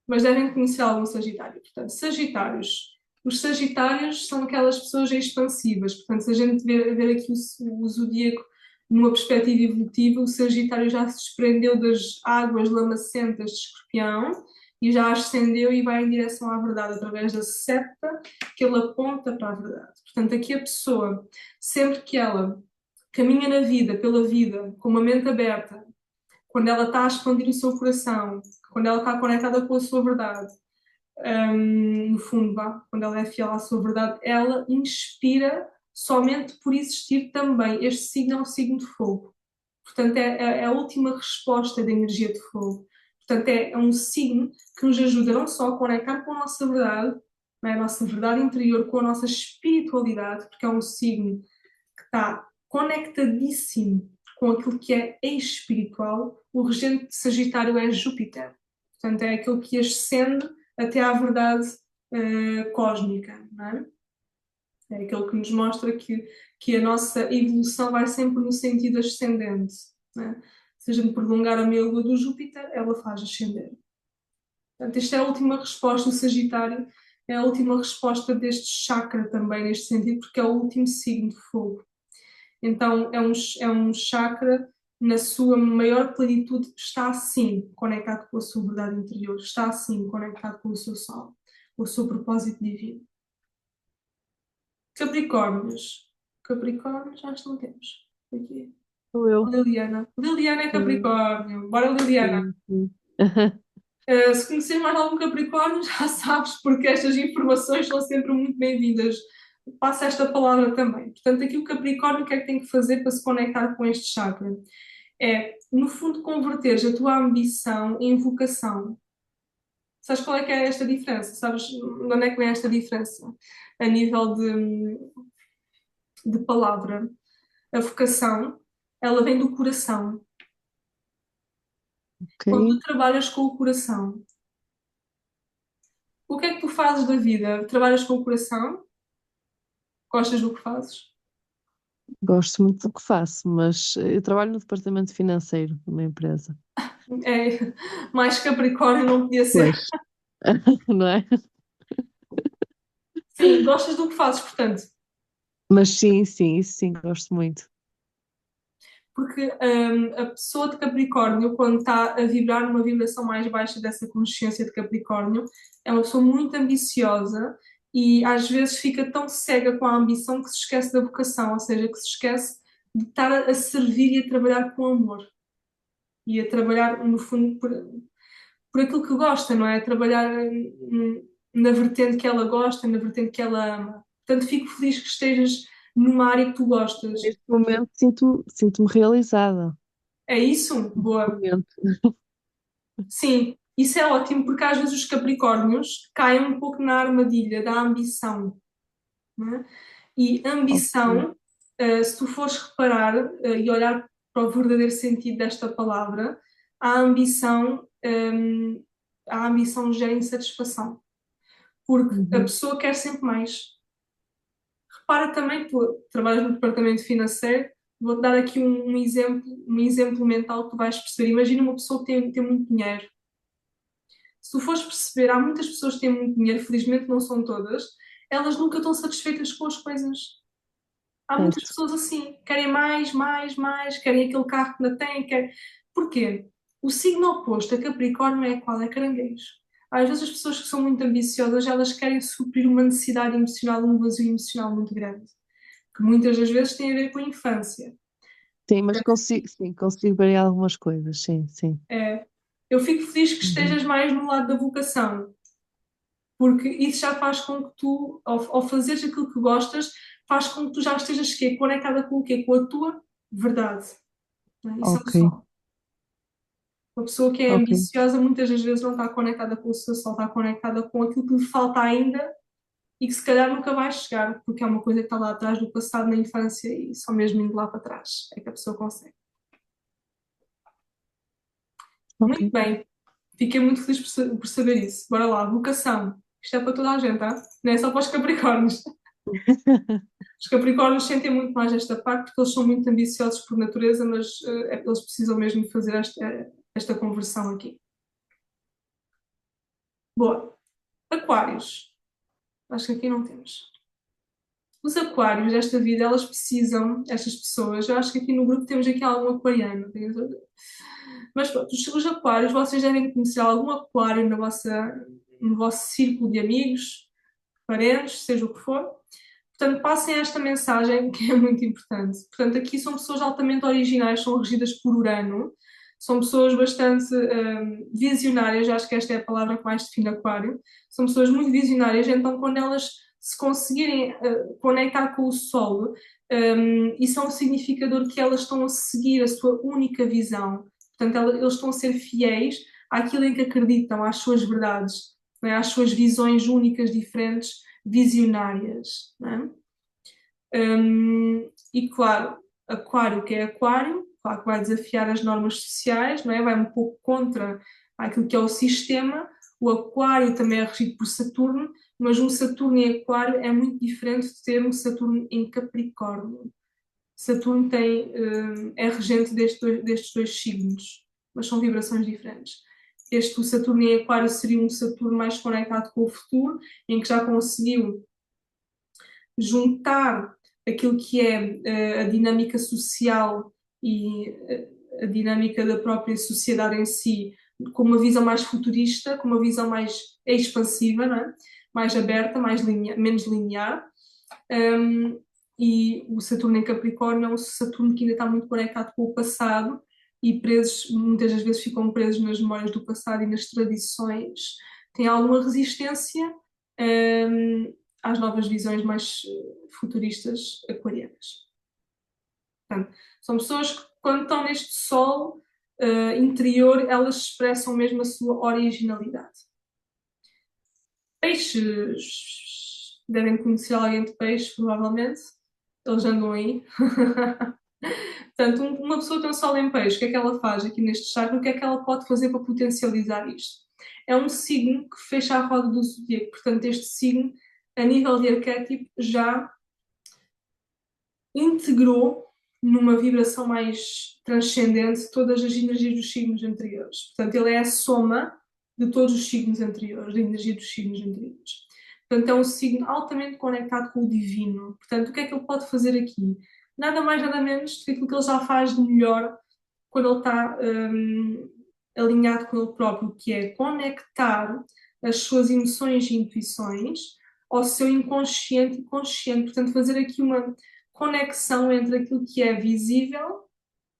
Mas devem conhecer algum Sagitário. Portanto, Sagitários. Os Sagitários são aquelas pessoas expansivas. Portanto, se a gente ver aqui o zodíaco numa perspectiva evolutiva, o Sagitário já se desprendeu das águas lamacentas de Escorpião e já ascendeu e vai em direção à verdade, através da seta que ele aponta para a verdade. Portanto, aqui a pessoa, sempre que ela caminha na vida, pela vida, com uma mente aberta, quando ela está a expandir o seu coração, quando ela está conectada com a sua verdade, no fundo, quando ela é fiel à sua verdade, ela inspira somente por existir também. Este signo é um signo de fogo. Portanto, é a última resposta da energia de fogo. Portanto, é um signo que nos ajuda não só a conectar com a nossa verdade, não é? A nossa verdade interior, com a nossa espiritualidade, porque é um signo que está conectadíssimo com aquilo que é espiritual. O regente de Sagitário é Júpiter. Portanto, é aquilo que ascende até à verdade cósmica, não é? É aquilo que nos mostra que a nossa evolução vai sempre no sentido ascendente, não é? Se a gente prolongar a meia lua do Júpiter, ela faz ascender. Portanto, esta é a última resposta, o Sagitário é a última resposta deste chakra também, neste sentido, porque é o último signo de fogo. Então, é um chakra, na sua maior plenitude, está assim conectado com a sua verdade interior, está assim conectado com o seu sol, com o seu propósito divino. Capricórnios. Capricórnios, acho que não temos. Aqui.
Sou eu.
Liliana. Liliana é
Sou eu.
Capricórnio. Bora, Liliana.
Sim.
Se conhecer mais algum Capricórnio, já sabes, porque estas informações são sempre muito bem-vindas. Passa esta palavra também. Portanto, aqui o Capricórnio, o que é que tem que fazer para se conectar com este chakra? É, no fundo, converteres a tua ambição em vocação. Sabes qual é que é esta diferença? Sabes de onde é que vem esta diferença? A nível de palavra. A vocação, ela vem do coração. Quando tu
Ok.
trabalhas com o coração, o que é que tu fazes da vida? Trabalhas com o coração? Gostas do que fazes?
Gosto muito do que faço, mas eu trabalho no departamento financeiro de uma empresa.
É, mais Capricórnio não podia ser.
Pois. Não é?
Sim, gostas do que fazes, portanto.
Mas sim, isso sim, gosto muito.
Porque a pessoa de Capricórnio, quando está a vibrar numa vibração mais baixa dessa consciência de Capricórnio, é uma pessoa muito ambiciosa e às vezes fica tão cega com a ambição que se esquece da vocação, ou seja, que se esquece de estar a servir e a trabalhar com amor. E a trabalhar, no fundo, por aquilo que gosta, não é? Trabalhar na vertente que ela gosta, na vertente que ela ama. Portanto, fico feliz que estejas numa área que tu gostas.
Neste momento sinto-me realizada.
É isso? Boa.
Momento.
Sim, isso é ótimo porque às vezes os Capricórnios caem um pouco na armadilha da ambição, não é? E
Ok.
ambição, se tu fores reparar, e olhar para o verdadeiro sentido desta palavra, a ambição, a ambição gera insatisfação, porque a
Uhum.
pessoa quer sempre mais. Repara também, tu trabalhas no departamento financeiro, vou-te dar aqui um exemplo mental que tu vais perceber. Imagina uma pessoa que tem muito dinheiro. Se tu fores perceber, há muitas pessoas que têm muito dinheiro, felizmente não são todas, elas nunca estão satisfeitas com as coisas. Há muitas
Certo.
pessoas assim, querem mais, mais, mais, querem aquele carro que ainda têm, querem... Porquê? O signo oposto a Capricórnio é qual? É Caranguejo. Às vezes as pessoas que são muito ambiciosas, elas querem suprir uma necessidade emocional, um vazio emocional muito grande, que muitas das vezes tem a ver com a infância.
Sim, mas consigo ver algumas coisas, sim, sim.
É, eu fico feliz que
Uhum.
estejas mais no lado da vocação, porque isso já faz com que tu, ao fazeres aquilo que gostas, faz com que tu já estejas quê? Conectada com o quê? Com a tua verdade. Não é? Isso é o
Ok,
sol. Uma pessoa que é
ok.
ambiciosa muitas das vezes não está conectada com o seu sol, está conectada com aquilo que lhe falta ainda e que se calhar nunca vai chegar, porque é uma coisa que está lá atrás do passado, na infância, e só mesmo indo lá para trás é que a pessoa consegue.
Ok.
Muito bem, fiquei muito feliz por saber isso. Bora lá, vocação. Isto é para toda a gente, tá? Não é só para os Capricórnios. Os Capricórnios sentem muito mais esta parte porque eles são muito ambiciosos por natureza, mas eles precisam mesmo de fazer esta conversão aqui. Boa. Aquários. Acho que aqui não temos. Os aquários desta vida, elas precisam, estas pessoas, eu acho que aqui no grupo temos aqui algum aquariano, tenho certeza. Mas pronto, os aquários, vocês devem conhecer algum aquário no vosso círculo de amigos, parentes, seja o que for. Portanto, passem esta mensagem que é muito importante. Portanto, aqui são pessoas altamente originais, são regidas por Urano, são pessoas bastante visionárias, acho que esta é a palavra que mais define Aquário. São pessoas muito visionárias, então quando elas se conseguirem conectar com o Sol, isso é um significador que elas estão a seguir a sua única visão. Portanto, eles estão a ser fiéis àquilo em que acreditam, às suas verdades, não é? Às suas visões únicas, diferentes, visionárias. Não é? E claro, Aquário que é Aquário, claro que vai desafiar as normas sociais, não é? Vai um pouco contra aquilo que é o sistema. O Aquário também é regido por Saturno, mas um Saturno em Aquário é muito diferente de ter um Saturno em Capricórnio. Saturno é regente destes dois signos, mas são vibrações diferentes. O Saturno em Aquário seria um Saturno mais conectado com o futuro, em que já conseguiu juntar aquilo que é a dinâmica social e a dinâmica da própria sociedade em si, com uma visão mais futurista, com uma visão mais expansiva, não é? Mais aberta, menos linear. Um, e o Saturno em Capricórnio é um Saturno que ainda está muito conectado com o passado e presos, muitas das vezes ficam presos nas memórias do passado e nas tradições. Tem alguma resistência às novas visões mais futuristas aquarianas. Portanto, são pessoas que, quando estão neste sol interior, elas expressam mesmo a sua originalidade. Peixes, devem conhecer alguém de peixe, provavelmente. Eles andam aí. Portanto, uma pessoa tem um sol em peixe, o que é que ela faz aqui neste chakra? O que é que ela pode fazer para potencializar isto? É um signo que fecha a roda do zodíaco. Portanto, este signo, a nível de arquétipo, já integrou numa vibração mais transcendente todas as energias dos signos anteriores. Portanto, ele é a soma de todos os signos anteriores, da energia dos signos anteriores. Portanto, é um signo altamente conectado com o divino. Portanto, o que é que ele pode fazer aqui? Nada mais, nada menos do que aquilo que ele já faz de melhor quando ele está alinhado com ele próprio, que é conectar as suas emoções e intuições ao seu inconsciente e consciente. Portanto, fazer aqui uma conexão entre aquilo que é visível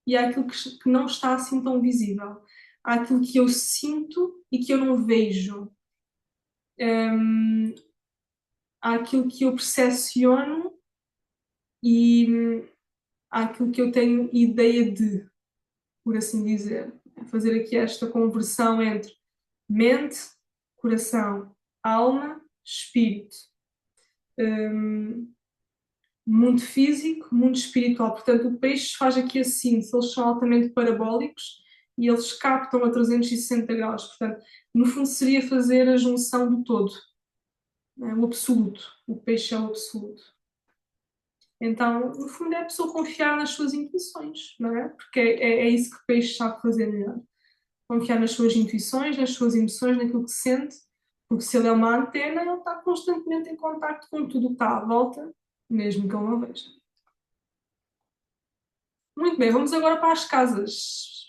e aquilo que não está assim tão visível. Há aquilo que eu sinto e que eu não vejo. Há aquilo que eu percepciono e àquilo que eu tenho ideia de, por assim dizer. É fazer aqui esta conversão entre mente, coração, alma, espírito. Mundo físico, mundo espiritual. Portanto, o peixe faz aqui a síntese, eles são altamente parabólicos e eles captam a 360 graus. Portanto, no fundo seria fazer a junção do todo, né? O absoluto. O peixe é o absoluto. Então, no fundo, é a pessoa confiar nas suas intuições, não é? Porque é isso que o peixe sabe fazer melhor. Confiar nas suas intuições, nas suas emoções, naquilo que sente, porque se ele é uma antena, ele está constantemente em contacto com tudo o que está à volta, mesmo que ele não veja. Muito bem, vamos agora para as casas.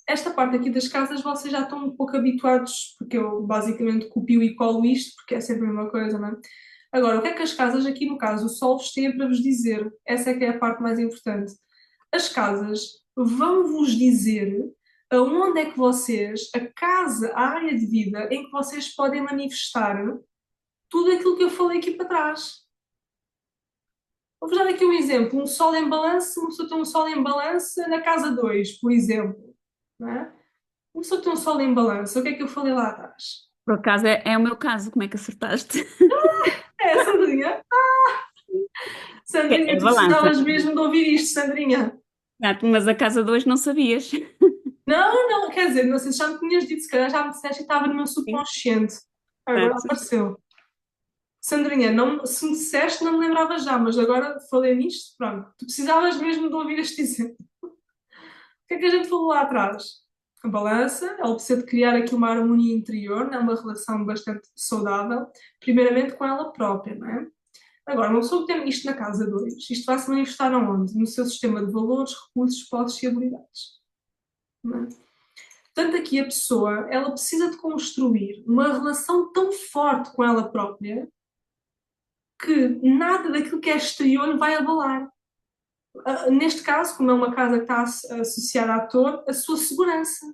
Esta parte aqui das casas vocês já estão um pouco habituados, porque eu basicamente copio e colo isto, porque é sempre a mesma coisa, não é? Agora, o que é que as casas, aqui no caso, o Sol vos têm para vos dizer? Essa é que é a parte mais importante. As casas vão-vos dizer aonde é que vocês, a casa, a área de vida em que vocês podem manifestar tudo aquilo que eu falei aqui para trás. Vou-vos dar aqui um exemplo. Um Sol em balança, uma pessoa tem um Sol em balança na casa 2, por exemplo. Não é? Uma pessoa tem um Sol em balança, o que é que eu falei lá atrás?
Por acaso é o meu caso, como é que acertaste?
É, Sandrinha? Sandrinha,
É
tu
balança.
precisavas mesmo de ouvir isto, Sandrinha.
Exato, mas a casa 2 não sabias.
Não, não, quer dizer, não sei se já me tinhas dito, se calhar já me disseste e estava no meu
Sim,
subconsciente. Agora
exato.
apareceu. Sandrinha, não, se me disseste não me lembrava já, mas agora falei nisto, pronto. Tu precisavas mesmo de ouvir este exemplo. O que é que a gente falou lá atrás? A balança, ela precisa de criar aqui uma harmonia interior, né? Uma relação bastante saudável, primeiramente com ela própria, não é? Agora, uma pessoa que tem isto na casa 2, isto vai se manifestar aonde? No seu sistema de valores, recursos, posses e habilidades. Não é? Portanto, aqui a pessoa, ela precisa de construir uma relação tão forte com ela própria que nada daquilo que é exterior lhe vai abalar. Neste caso, como é uma casa que está associada à torre, a sua segurança.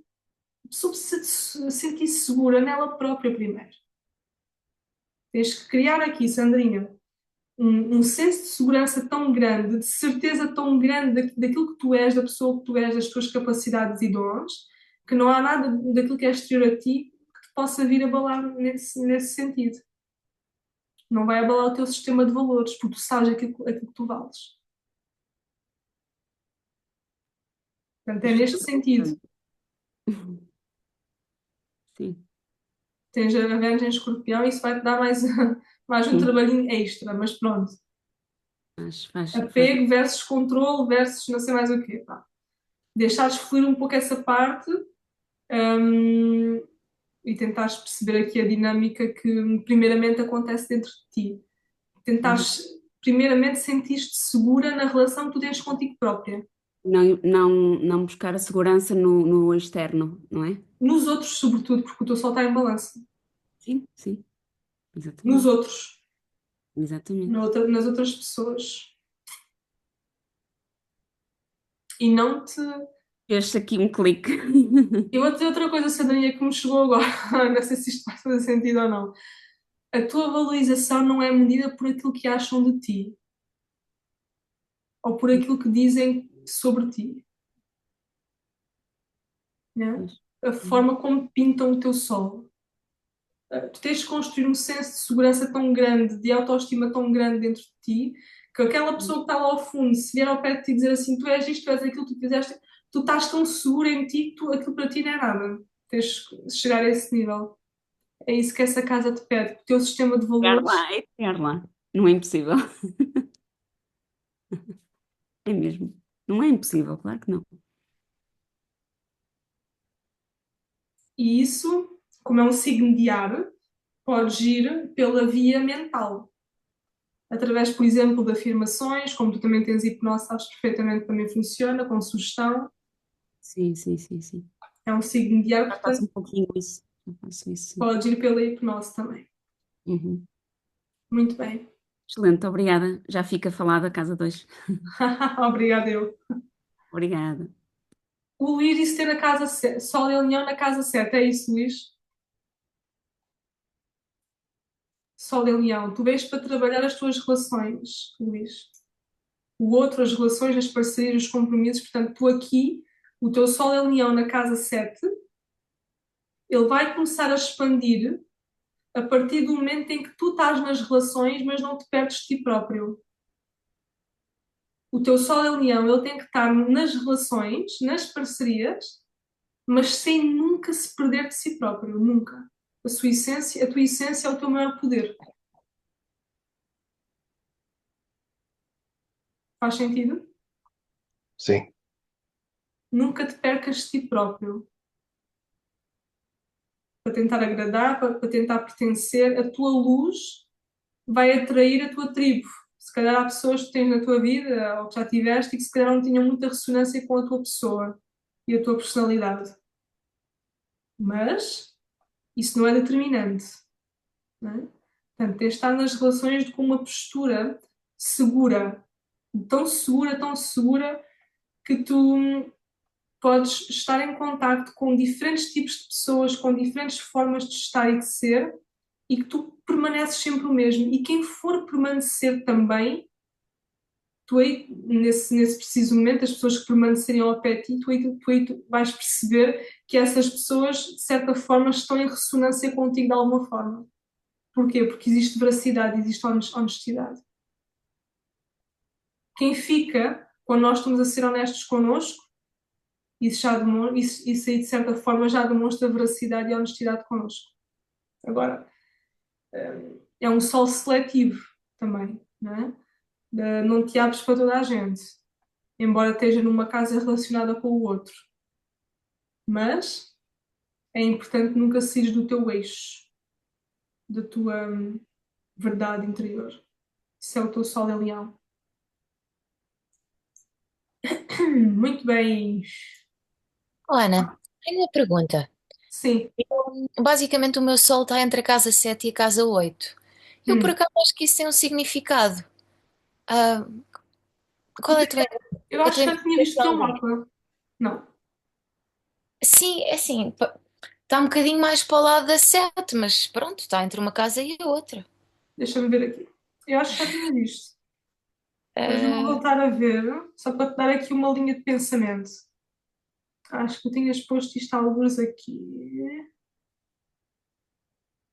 A pessoa precisa de se sentir segura nela própria primeiro. Tens que criar aqui, Sandrinha, um senso de segurança tão grande, de certeza tão grande daquilo que tu és, da pessoa que tu és, das tuas capacidades e dons, que não há nada daquilo que é exterior a ti que te possa vir abalar nesse sentido. Não vai abalar o teu sistema de valores, porque tu sabes aquilo que tu vales. Portanto, é neste sentido.
Sim.
Tens a Vênus em Escorpião, isso vai-te dar mais um
Sim.
trabalhinho extra, mas pronto.
Faz.
Apego versus controle versus não sei mais o quê. Pá. Deixares fluir um pouco essa parte, hum, e tentares perceber aqui a dinâmica que primeiramente acontece dentro de ti. Tentares primeiramente sentir-te segura na relação que tu tens contigo própria.
Não buscar a segurança no externo, não é?
Nos outros, sobretudo, porque o teu sol está em balança.
Sim,
Nos
exatamente.
outros,
Exatamente.
nas outras pessoas. E não te.
Fez aqui um clique.
E vou dizer outra coisa, Sandrinha, que me chegou agora. Não sei se isto vai fazer sentido ou não. A tua valorização não é medida por aquilo que acham de ti ou por aquilo que dizem sobre ti, né? A forma como pintam o teu sol. Tu tens de construir um senso de segurança tão grande, de autoestima tão grande dentro de ti, que aquela pessoa que está lá ao fundo, se vier ao pé de ti e dizer assim, tu és isto, tu és aquilo que tu fizeste, tu estás tão segura em ti que aquilo para ti não é nada. Tens de chegar a esse nível. É isso que essa casa te pede, o teu sistema de
Chegar
valores.
lá, é chegar lá. Não é impossível. É mesmo. Não é impossível, claro que não.
E isso, como é um signo de ar, pode ir pela via mental. Através, por exemplo, de afirmações, como tu também tens hipnose, sabes perfeitamente que também funciona, com sugestão.
Sim.
É um signo de ar,
Já faço
portanto,
um pouquinho isso. Já faço isso, sim.
pode ir pela hipnose também.
Uhum.
Muito bem.
Excelente, obrigada. Já fica falada a casa 2.
Obrigada, eu.
Obrigada.
O Luís disse ter a casa 7, Sol e Leão na casa 7, é isso, Luís? Sol em Leão, tu vês para trabalhar as tuas relações, Luís. O outro, as relações, as parcerias, os compromissos. Portanto, tu aqui, o teu Sol em Leão na casa 7, ele vai começar a expandir a partir do momento em que tu estás nas relações, mas não te perdes de ti próprio. O teu Sol em Leão, ele tem que estar nas relações, nas parcerias, mas sem nunca se perder de si próprio, nunca. A tua essência é o teu maior poder. Faz sentido?
Sim.
Nunca te percas de ti próprio. Para tentar agradar, para tentar pertencer, a tua luz vai atrair a tua tribo. Se calhar há pessoas que tens na tua vida, ou que já tiveste, e que se calhar não tinham muita ressonância com a tua pessoa e a tua personalidade. Mas isso não é determinante. Não é? Portanto, tens de estar nas relações com uma postura segura. Tão segura, que tu podes estar em contacto com diferentes tipos de pessoas, com diferentes formas de estar e de ser, e que tu permaneces sempre o mesmo. E quem for permanecer também, tu aí, nesse preciso momento, as pessoas que permanecerem ao pé de ti, tu vais perceber que essas pessoas, de certa forma, estão em ressonância contigo de alguma forma. Porquê? Porque existe veracidade, existe honestidade. Quem fica, quando nós estamos a ser honestos connosco, isso aí, de certa forma, já demonstra veracidade e honestidade connosco. Agora, é um sol seletivo também, não é? Não te abres para toda a gente, embora esteja numa casa relacionada com o outro. Mas é importante nunca sair do teu eixo, da tua verdade interior. Isso é o teu sol em Leão. Muito bem.
Oh, Ana, tenho uma pergunta.
Sim.
Basicamente, o meu sol está entre a casa 7 e a casa 8. Eu, por acaso, acho que isso tem um significado. Ah, qual é
Eu
a
acho
tua
que já tinha visto o teu
interpretação?
mapa. Não.
Sim, é assim, está um bocadinho mais para o lado da 7, mas pronto, está entre uma casa e a outra.
Deixa-me ver aqui. Eu acho que já tinha visto. Mas eu vou
Ah,
voltar a ver, só para te dar aqui uma linha de pensamento. Acho que tu tinhas posto isto alguns aqui.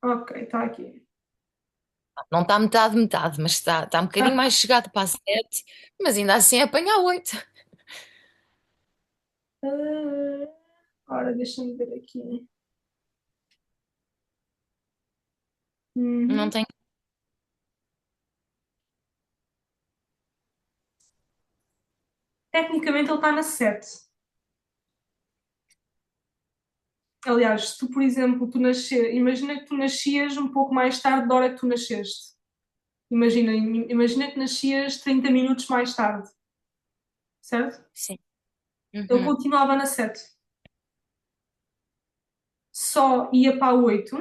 Ok, está aqui.
não está metade, metade, mas está um bocadinho mais chegado para a 7, mas ainda assim apanha a 8.
Ora, deixa-me ver aqui.
Não
Uhum.
tem.
Tecnicamente ele está na 7. Aliás, se tu, por exemplo, imagina que tu nascias um pouco mais tarde da hora que tu nasceste. Imagina que nascias 30 minutos mais tarde, certo?
Sim.
Ele
Uhum,
continuava na 7. Só ia para a 8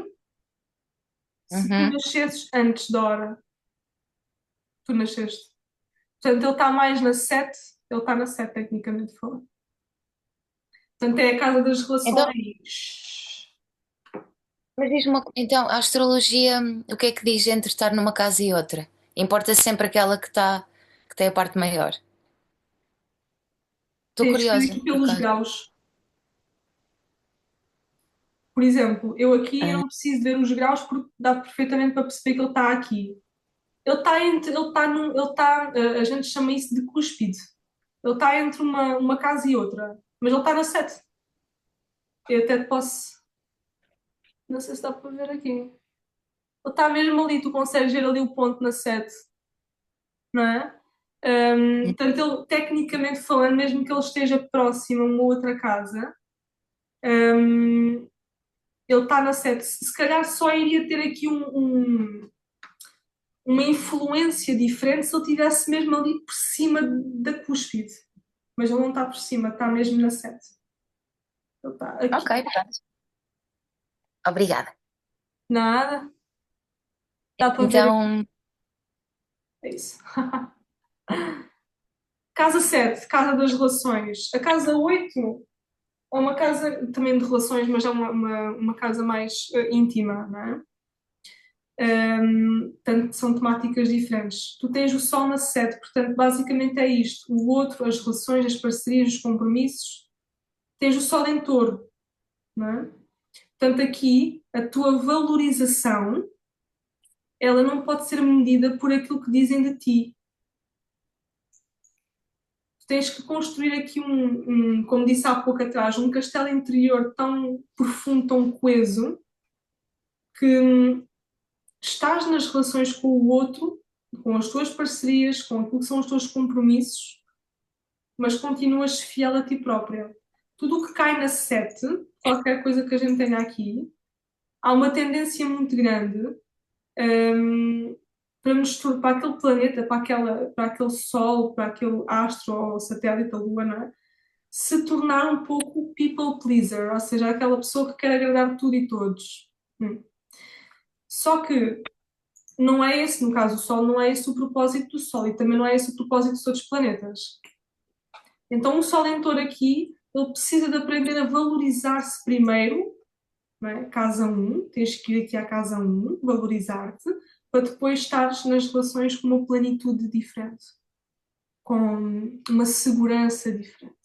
se tu
uhum.
nascesses antes da hora que tu nasceste. Portanto, ele está mais na 7. Ele está na 7 tecnicamente falando. Portanto, é a casa das
Então,
relações.
mas diz-me então, a astrologia, o que é que diz entre estar numa casa e outra? Importa sempre aquela que tem a parte maior. Estou
Tens que ir
curiosa,
aqui
por
pelos
acaso.
graus. Por exemplo, eu aqui eu
Ah,
não preciso ver os graus porque dá perfeitamente para perceber que ele está aqui. A gente chama isso de cúspide. Ele está entre uma casa e outra, mas ele está na 7. Eu até te posso, não sei se dá para ver aqui. Ele está mesmo ali, tu consegues ver ali o ponto na 7, não é? Portanto, ele, tecnicamente falando, mesmo que ele esteja próximo a uma outra casa, hum, ele está na 7. Se calhar só iria ter aqui uma influência diferente se ele estivesse mesmo ali por cima da cúspide. Mas ele não está por cima, está mesmo na 7. Ele está
ok,
aqui.
pronto. Obrigada.
Nada. Dá para ver aqui.
Então,
É isso. Casa 7, casa das relações. A casa 8 é uma casa também de relações, mas é uma casa mais íntima, não é? Portanto, são temáticas diferentes. Tu tens o Sol na 7, portanto, basicamente é isto. O outro, as relações, as parcerias, os compromissos. Tens o Sol em Touro, não é? Portanto, aqui, a tua valorização, ela não pode ser medida por aquilo que dizem de ti. Tens que construir aqui como disse há pouco atrás, um castelo interior tão profundo, tão coeso, que estás nas relações com o outro, com as tuas parcerias, com aquilo que são os teus compromissos, mas continuas fiel a ti própria. Tudo o que cai na 7, qualquer coisa que a gente tenha aqui, há uma tendência muito grande para misturar para aquele planeta, para aquele Sol, para aquele astro ou satélite, a Lua, não é? Se tornar um pouco people pleaser, ou seja, aquela pessoa que quer agradar tudo e todos. Só que não é esse, no caso, o Sol não é esse o propósito do Sol e também não é esse o propósito dos outros planetas. Então, o Sol em Touro aqui, ele precisa de aprender a valorizar-se primeiro, não é? Casa 1, tens que ir aqui à casa 1, valorizar-te, para depois estares nas relações com uma plenitude diferente, com uma segurança diferente.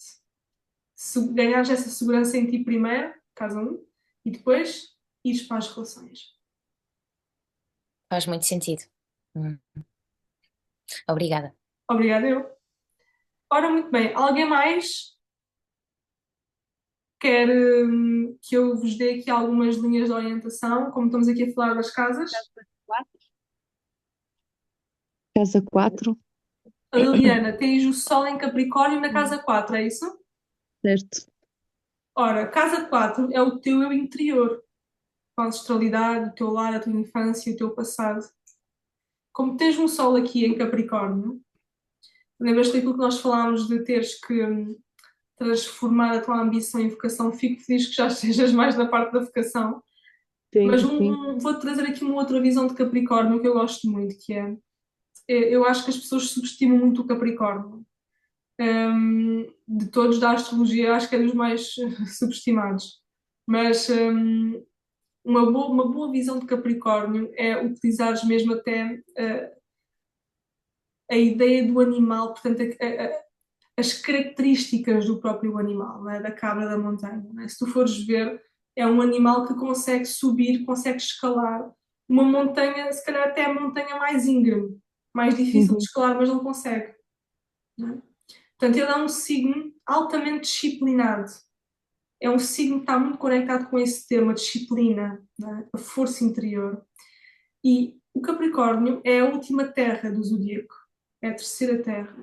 Ganhares essa segurança em ti primeiro, casa 1, e depois ires para as relações.
Faz muito sentido. Obrigada.
Obrigada, eu. Ora, muito bem. Alguém mais quer que eu vos dê aqui algumas linhas de orientação, como estamos aqui a falar das casas?
Casa 4,
A Liliana, tens o Sol em Capricórnio na casa 4, é isso?
certo?
Ora, casa 4 é o teu eu interior, a ancestralidade, o teu lar, a tua infância, o teu passado. Como tens um Sol aqui em Capricórnio, lembras-te daquilo que nós falámos de teres que transformar a tua ambição em vocação? Fico feliz que já estejas mais na parte da vocação.
Sim,
Mas
sim.
vou trazer aqui uma outra visão de Capricórnio que eu gosto muito, que é, eu acho que as pessoas subestimam muito o Capricórnio. De todos da astrologia, eu acho que é dos mais subestimados. Mas uma boa visão de Capricórnio é utilizares mesmo até a ideia do animal, portanto, as características do próprio animal, não é? Da cabra da montanha. Não é? Se tu fores ver, é um animal que consegue subir, consegue escalar uma montanha, se calhar até a montanha mais íngreme, mais difícil de
Uhum.
escalar, mas ele consegue. Não é? Portanto, ele é um signo altamente disciplinado. É um signo que está muito conectado com esse tema, disciplina, não é? A força interior. E o Capricórnio é a última terra do zodíaco, é a terceira terra.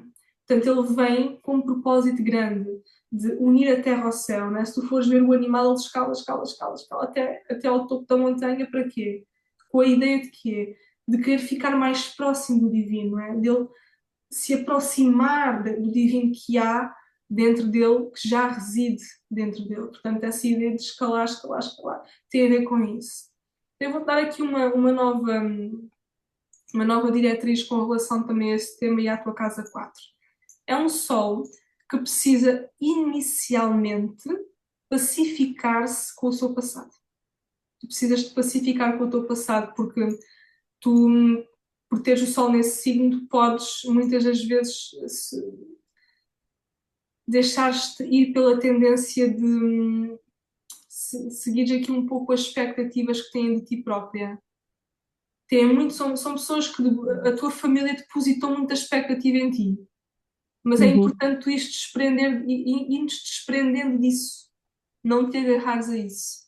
Portanto, ele vem com um propósito grande de unir a terra ao céu. Né? Se tu fores ver o animal, ele escala, escala, escala, escala até ao topo da montanha, para quê? Com a ideia de quê? De querer ficar mais próximo do divino, né? Dele se aproximar do divino que há dentro dele, que já reside dentro dele. Portanto, essa ideia de escalar, escalar, escalar, tem a ver com isso. Eu vou dar aqui uma nova diretriz com relação também a esse tema e à tua casa 4. É um Sol que precisa inicialmente pacificar-se com o seu passado. Tu precisas te pacificar com o teu passado porque tu, por teres o Sol nesse signo, tu podes muitas das vezes deixar-te ir pela tendência de seguir aqui um pouco as expectativas que têm de ti própria. São pessoas que a tua família depositou muita expectativa em ti. Mas é
Uhum.
importante tu ires desprender, ires desprendendo disso. Não te agarrares a isso.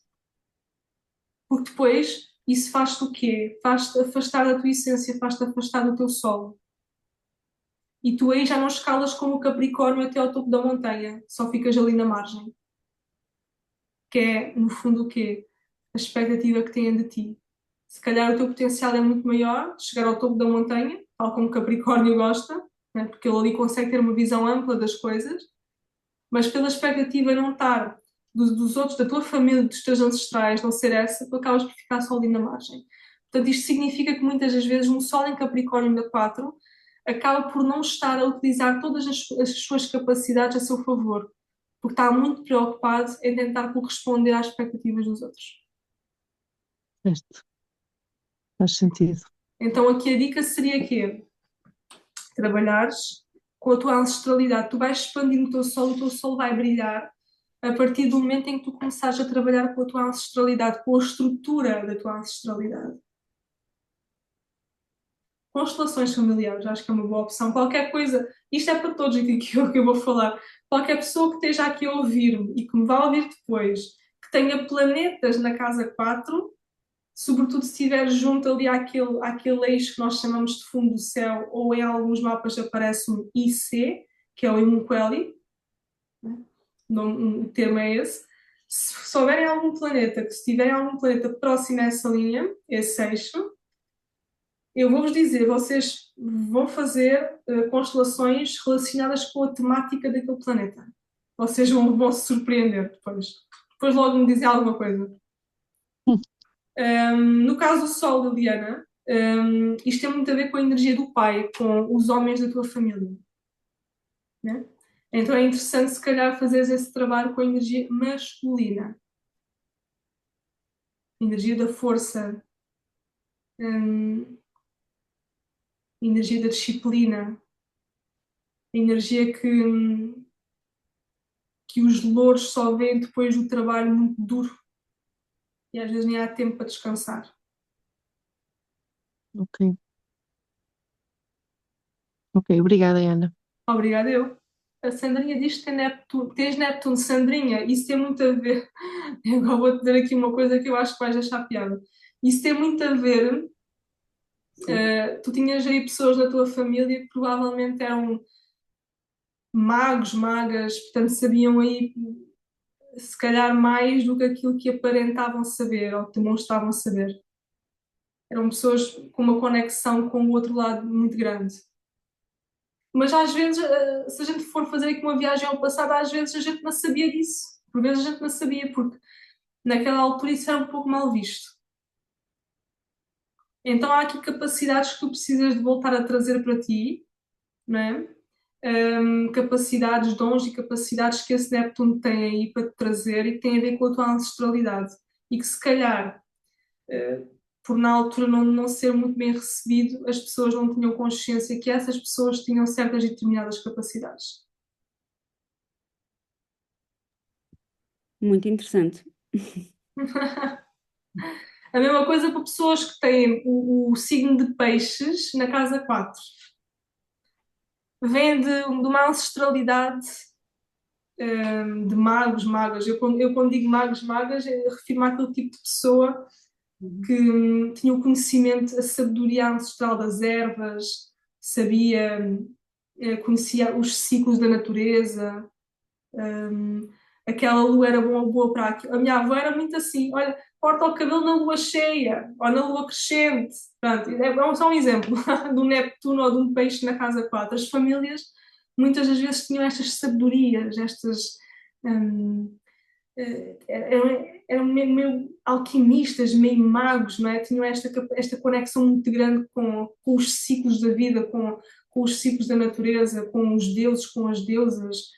Porque depois isso faz-te o quê? Faz-te afastar da tua essência, faz-te afastar do teu solo. E tu aí já não escalas como o Capricórnio até ao topo da montanha. Só ficas ali na margem. Que é, no fundo, o quê? A expectativa que têm de ti. Se calhar o teu potencial é muito maior de chegar ao topo da montanha, tal como o Capricórnio gosta, né? Porque ele ali consegue ter uma visão ampla das coisas, mas pela expectativa não estar dos outros, da tua família, dos teus ancestrais, não ser essa, tu acabas por ficar só ali na margem. Portanto, isto significa que muitas das vezes um Sol em Capricórnio da 4 acaba por não estar a utilizar todas as suas capacidades a seu favor, porque está muito preocupado em tentar corresponder às expectativas dos outros.
Certo. faz sentido.
Então aqui a dica seria que trabalhares com a tua ancestralidade. Tu vais expandir o teu sol vai brilhar a partir do momento em que tu começares a trabalhar com a tua ancestralidade, com a estrutura da tua ancestralidade. Constelações familiares, acho que é uma boa opção. Qualquer coisa, isto é para todos aqui que eu vou falar. Qualquer pessoa que esteja aqui a ouvir-me e que me vá ouvir depois, que tenha planetas na casa 4, sobretudo se estiver junto ali àquele eixo que nós chamamos de fundo do céu, ou em alguns mapas aparece um IC, que é o Imunqueli, né? O termo é esse. Se houverem algum planeta, que se tiverem algum planeta próximo a essa linha, esse eixo, eu vou-vos dizer, vocês vão fazer constelações relacionadas com a temática daquele planeta. Vocês vão se surpreender depois. Depois logo me dizem alguma coisa. No caso do Sol, Liliana, isto tem muito a ver com a energia do pai, com os homens da tua família. Né? Então é interessante, se calhar, fazeres esse trabalho com a energia masculina. Energia da força, energia da disciplina, energia que os louros só vêm depois do trabalho muito duro e às vezes nem há tempo para descansar.
Ok. Ok, obrigada, Ana.
Obrigada eu. A Sandrinha diz que tem Neptuno, tens Neptuno, Sandrinha, isso tem muito a ver. Eu agora vou-te dizer aqui uma coisa que eu acho que vais achar piada. Isso tem muito a ver. Tu tinhas aí pessoas da tua família que provavelmente eram magos, magas, portanto sabiam aí se calhar mais do que aquilo que aparentavam saber ou que demonstravam saber. Eram pessoas com uma conexão com o outro lado muito grande. Mas às vezes, se a gente for fazer aqui uma viagem ao passado, às vezes a gente não sabia disso. Por vezes a gente não sabia, porque naquela altura isso era um pouco mal visto. Então há aqui capacidades que tu precisas de voltar a trazer para ti, não é? Capacidades, dons e capacidades que esse Neptuno tem aí para te trazer e que têm a ver com a tua ancestralidade. E que se calhar, por na altura não ser muito bem recebido, as pessoas não tinham consciência que essas pessoas tinham certas e determinadas capacidades.
Muito interessante.
A mesma coisa para pessoas que têm o signo de peixes na casa 4. Vem de uma ancestralidade de magos, magas. Eu quando digo magos, magas, refiro-me àquele tipo de pessoa que tinha o conhecimento, a sabedoria ancestral das ervas, sabia, conhecia os ciclos da natureza, aquela lua era boa para aquilo. A minha avó era muito assim, olha, corta o cabelo na lua cheia ou na lua crescente. Pronto, é só um exemplo do Neptuno ou de um peixe na casa 4. As famílias muitas das vezes tinham estas sabedorias, estas. Eram meio alquimistas, meio magos, não é? Tinham esta conexão muito grande com os ciclos da vida, com os ciclos da natureza, com os deuses, com as deusas,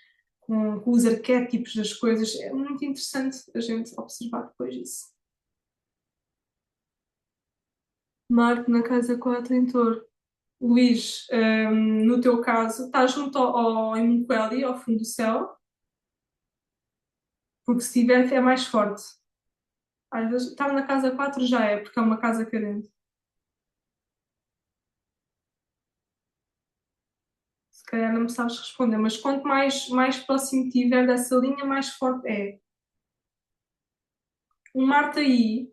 com os arquétipos das coisas. É muito interessante a gente observar depois isso. Marte na casa 4 em Touro. Luís, no teu caso, estás junto ao Imunqueli, ao fundo do céu, porque se tiver é mais forte. Às vezes, estar na casa 4 já é, porque é uma casa carente. Se calhar não me sabes responder, mas quanto mais próximo tiver dessa linha, mais forte é. Um Marte aí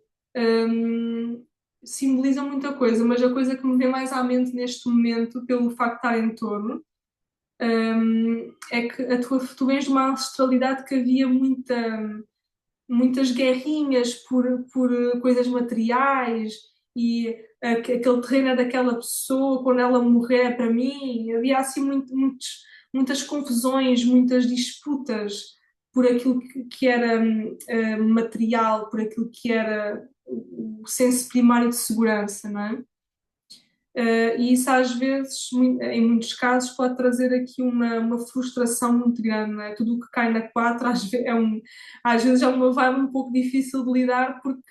simboliza muita coisa, mas a coisa que me vem mais à mente neste momento, pelo facto de estar em torno, é que tu vens de uma ancestralidade que havia muitas guerrinhas por coisas materiais e aquele terreno é daquela pessoa, quando ela morrer é para mim. Havia assim muitas confusões, muitas disputas por aquilo que era material, por aquilo que era o senso primário de segurança, não é? E isso às vezes, em muitos casos, pode trazer aqui uma frustração muito grande, não é? Tudo o que cai na 4 às vezes é uma vibe um pouco difícil de lidar porque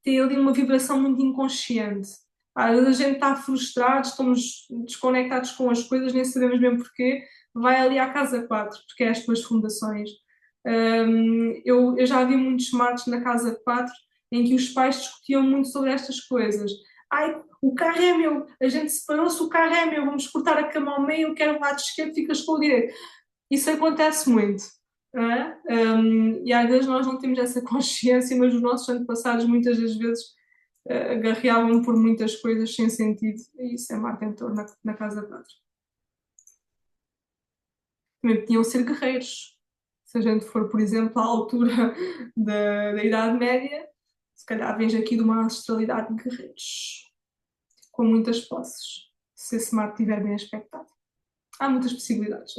tem ali uma vibração muito inconsciente. Às vezes a gente está frustrado, estamos desconectados com as coisas, nem sabemos mesmo porquê. Vai ali à casa 4 porque é as tuas fundações. Eu já vi muitos smarts na casa 4 em que os pais discutiam muito sobre estas coisas. Ai, o carro é meu, a gente separou-se, o carro é meu, vamos cortar a cama ao meio, eu quero o lado esquerdo, ficas com o direito. Isso acontece muito, não é? E às vezes nós não temos essa consciência, mas os nossos antepassados muitas das vezes agarreavam por muitas coisas sem sentido, e isso é marca em torno na casa 4. Também podiam ser guerreiros. Se a gente for, por exemplo, à altura da Idade Média, se calhar vens aqui de uma ancestralidade de guerreiros, com muitas posses, se esse mar estiver bem aspectado. Há muitas possibilidades,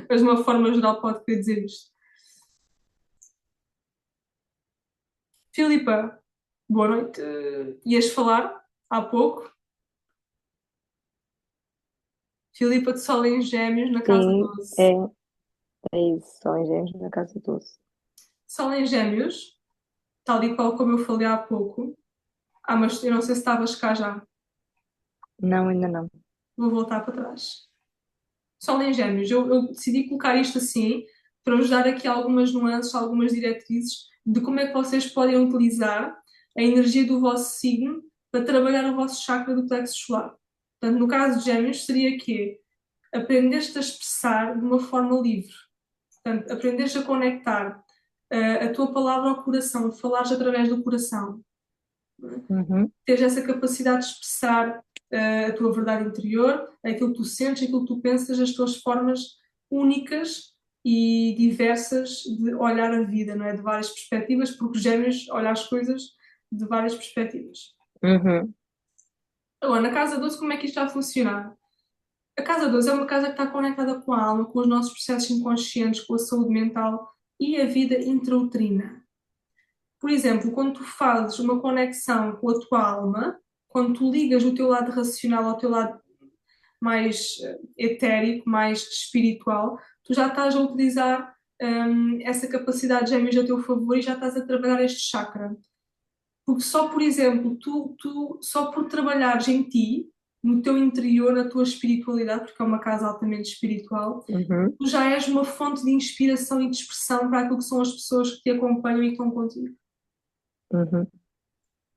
mas de uma forma geral pode querer dizer isto. Filipa, boa noite. Ias falar há pouco? Filipa de Sol em Gêmeos na casa
Sim,
12.
é isso, só em Gêmeos na casa 12.
Sol em Gêmeos, tal e qual como eu falei há pouco. Mas eu não sei se estavas cá já.
Não, ainda não.
Vou voltar para trás. Sol em Gêmeos, eu decidi colocar isto assim para vos dar aqui algumas nuances, algumas diretrizes de como é que vocês podem utilizar a energia do vosso signo para trabalhar o vosso chakra do plexo solar. Portanto, no caso de Gêmeos, seria que aprenderes a expressar de uma forma livre. Portanto, aprenderes a conectar a tua palavra ao coração, falares através do coração.
Uhum,
Teres essa capacidade de expressar a tua verdade interior, aquilo que tu sentes, aquilo que tu pensas, as tuas formas únicas e diversas de olhar a vida, não é? De várias perspectivas, porque os Gêmeos olham as coisas de várias perspectivas.
uhum,
Agora, na casa 12, como é que isto vai funcionar? A casa 12 é uma casa que está conectada com a alma, com os nossos processos inconscientes, com a saúde mental e a vida intrauterina. Por exemplo, quando tu fazes uma conexão com a tua alma, quando tu ligas o teu lado racional ao teu lado mais etérico, mais espiritual, tu já estás a utilizar essa capacidade de gêmeos a teu favor e já estás a trabalhar este chakra. Porque só, por exemplo, só por trabalhares em ti, no teu interior, na tua espiritualidade, porque é uma casa altamente espiritual,
uhum,
tu já és uma fonte de inspiração e de expressão para aquilo que são as pessoas que te acompanham e que estão contigo.
uhum.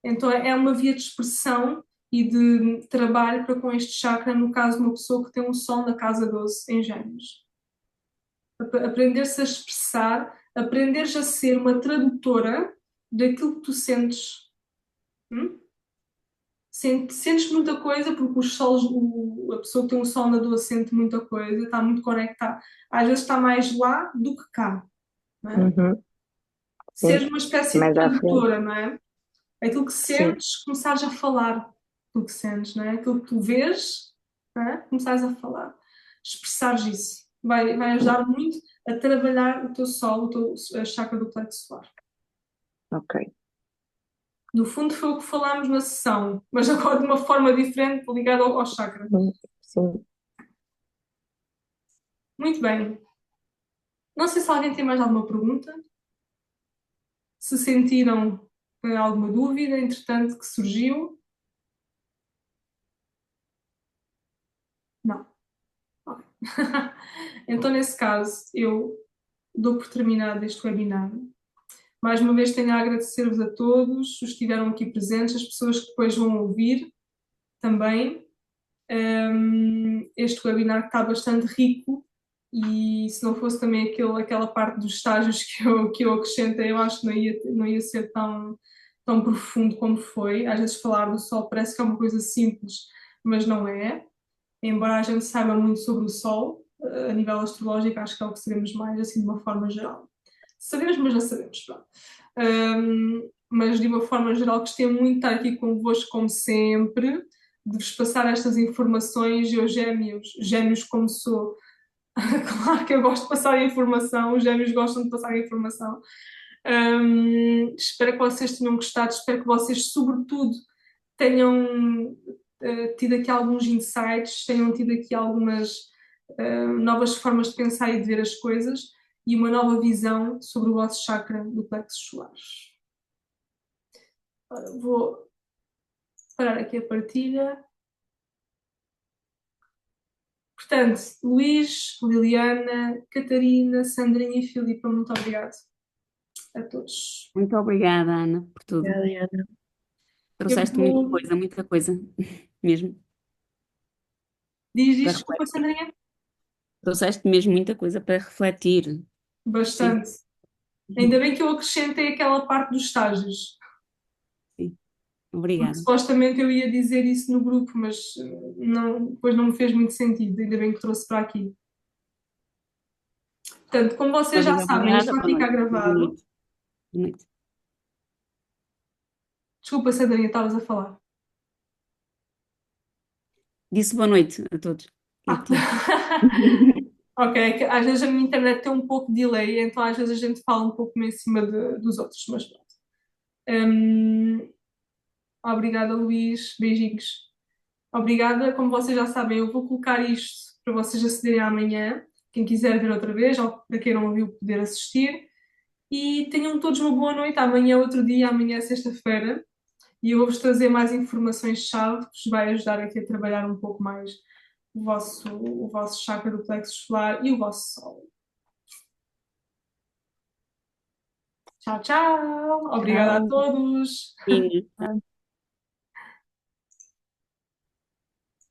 Então é uma via de expressão e de trabalho para com este chakra, no caso de uma pessoa que tem um sol na casa 12 em Gêmeos. Aprender-se a expressar, aprenderes a ser uma tradutora daquilo que tu sentes. Hum? Sentes muita coisa, porque os sols, a pessoa que tem um sol na 12 sente muita coisa, está muito conectada. Às vezes está mais lá do que cá. Não é?
Uhum.
Seres
Sim,
uma espécie de
mais à frente.
tradutora, não é? Aquilo que
Sim,
sentes, começares a falar aquilo que sentes, não é? Aquilo que tu vês, não é? Começares a falar. Expressares isso. Vai ajudar muito a trabalhar o teu sol, a chakra do plexo solar.
ok.
No fundo foi o que falámos na sessão, mas agora de uma forma diferente, ligada ao chakra.
Sim.
Muito bem. Não sei se alguém tem mais alguma pergunta. Se sentiram alguma dúvida, entretanto, que surgiu. Não. Ok. Então, nesse caso, eu dou por terminado este webinar. Mais uma vez tenho a agradecer-vos a todos, os que estiveram aqui presentes, as pessoas que depois vão ouvir também. Este webinar que está bastante rico e se não fosse também aquela parte dos estágios que eu acrescentei, eu acho que não ia ser tão profundo como foi. Às vezes falar do Sol parece que é uma coisa simples, mas não é. Embora a gente saiba muito sobre o Sol, a nível astrológico, acho que é o que sabemos mais, assim, de uma forma geral. Sabemos, mas não sabemos, pronto. Mas de uma forma geral, gostei muito de estar aqui convosco, como sempre, de vos passar estas informações. Eu, gêmeos como sou, claro que eu gosto de passar a informação, os gêmeos gostam de passar a informação. Espero que vocês tenham gostado, espero que vocês, sobretudo, tenham tido aqui alguns insights, tenham tido aqui algumas novas formas de pensar e de ver as coisas e uma nova visão sobre o vosso chakra do plexo solar. Ora, vou Parar aqui a partilha. Portanto, Luís, Liliana, Catarina, Sandrinha e Filipa, muito obrigado a todos.
Muito obrigada, Ana, por tudo.
Obrigada, Ana.
Trouxeste
vou-
muita coisa mesmo.
Diz
Para
isto, desculpa,
refletir.
Sandrinha?
Trouxeste mesmo muita coisa para refletir.
Bastante. Ainda bem que eu acrescentei aquela parte dos estágios.
Sim.
Porque
Obrigada.
supostamente eu ia dizer isso no grupo, mas depois não me fez muito sentido. Ainda bem que trouxe para aqui. Portanto, como vocês já
Cláudia,
sabem, isto
obrigada.
vai
Boa
ficar
noite. Boa
gravado.
noite. Boa noite.
Desculpa, Sandrinha, estavas a falar.
Disse boa noite a todos. E a
Ah.
ti.
Ok, é que às vezes a minha internet tem um pouco de delay, então às vezes a gente fala um pouco em cima dos outros, mas pronto. Obrigada, Luís. Beijinhos. Obrigada. Como vocês já sabem, eu vou colocar isto para vocês acederem amanhã. Quem quiser ver outra vez, ou para quem não ouviu poder assistir. E tenham todos uma boa noite. Amanhã é outro dia, amanhã é sexta-feira. E eu vou-vos trazer mais informações-chave que vos vai ajudar aqui a trabalhar um pouco mais o vosso chakra do plexo solar e o vosso sol. Tchau, tchau. Obrigada a
Tchau.
todos.
Beijinhos.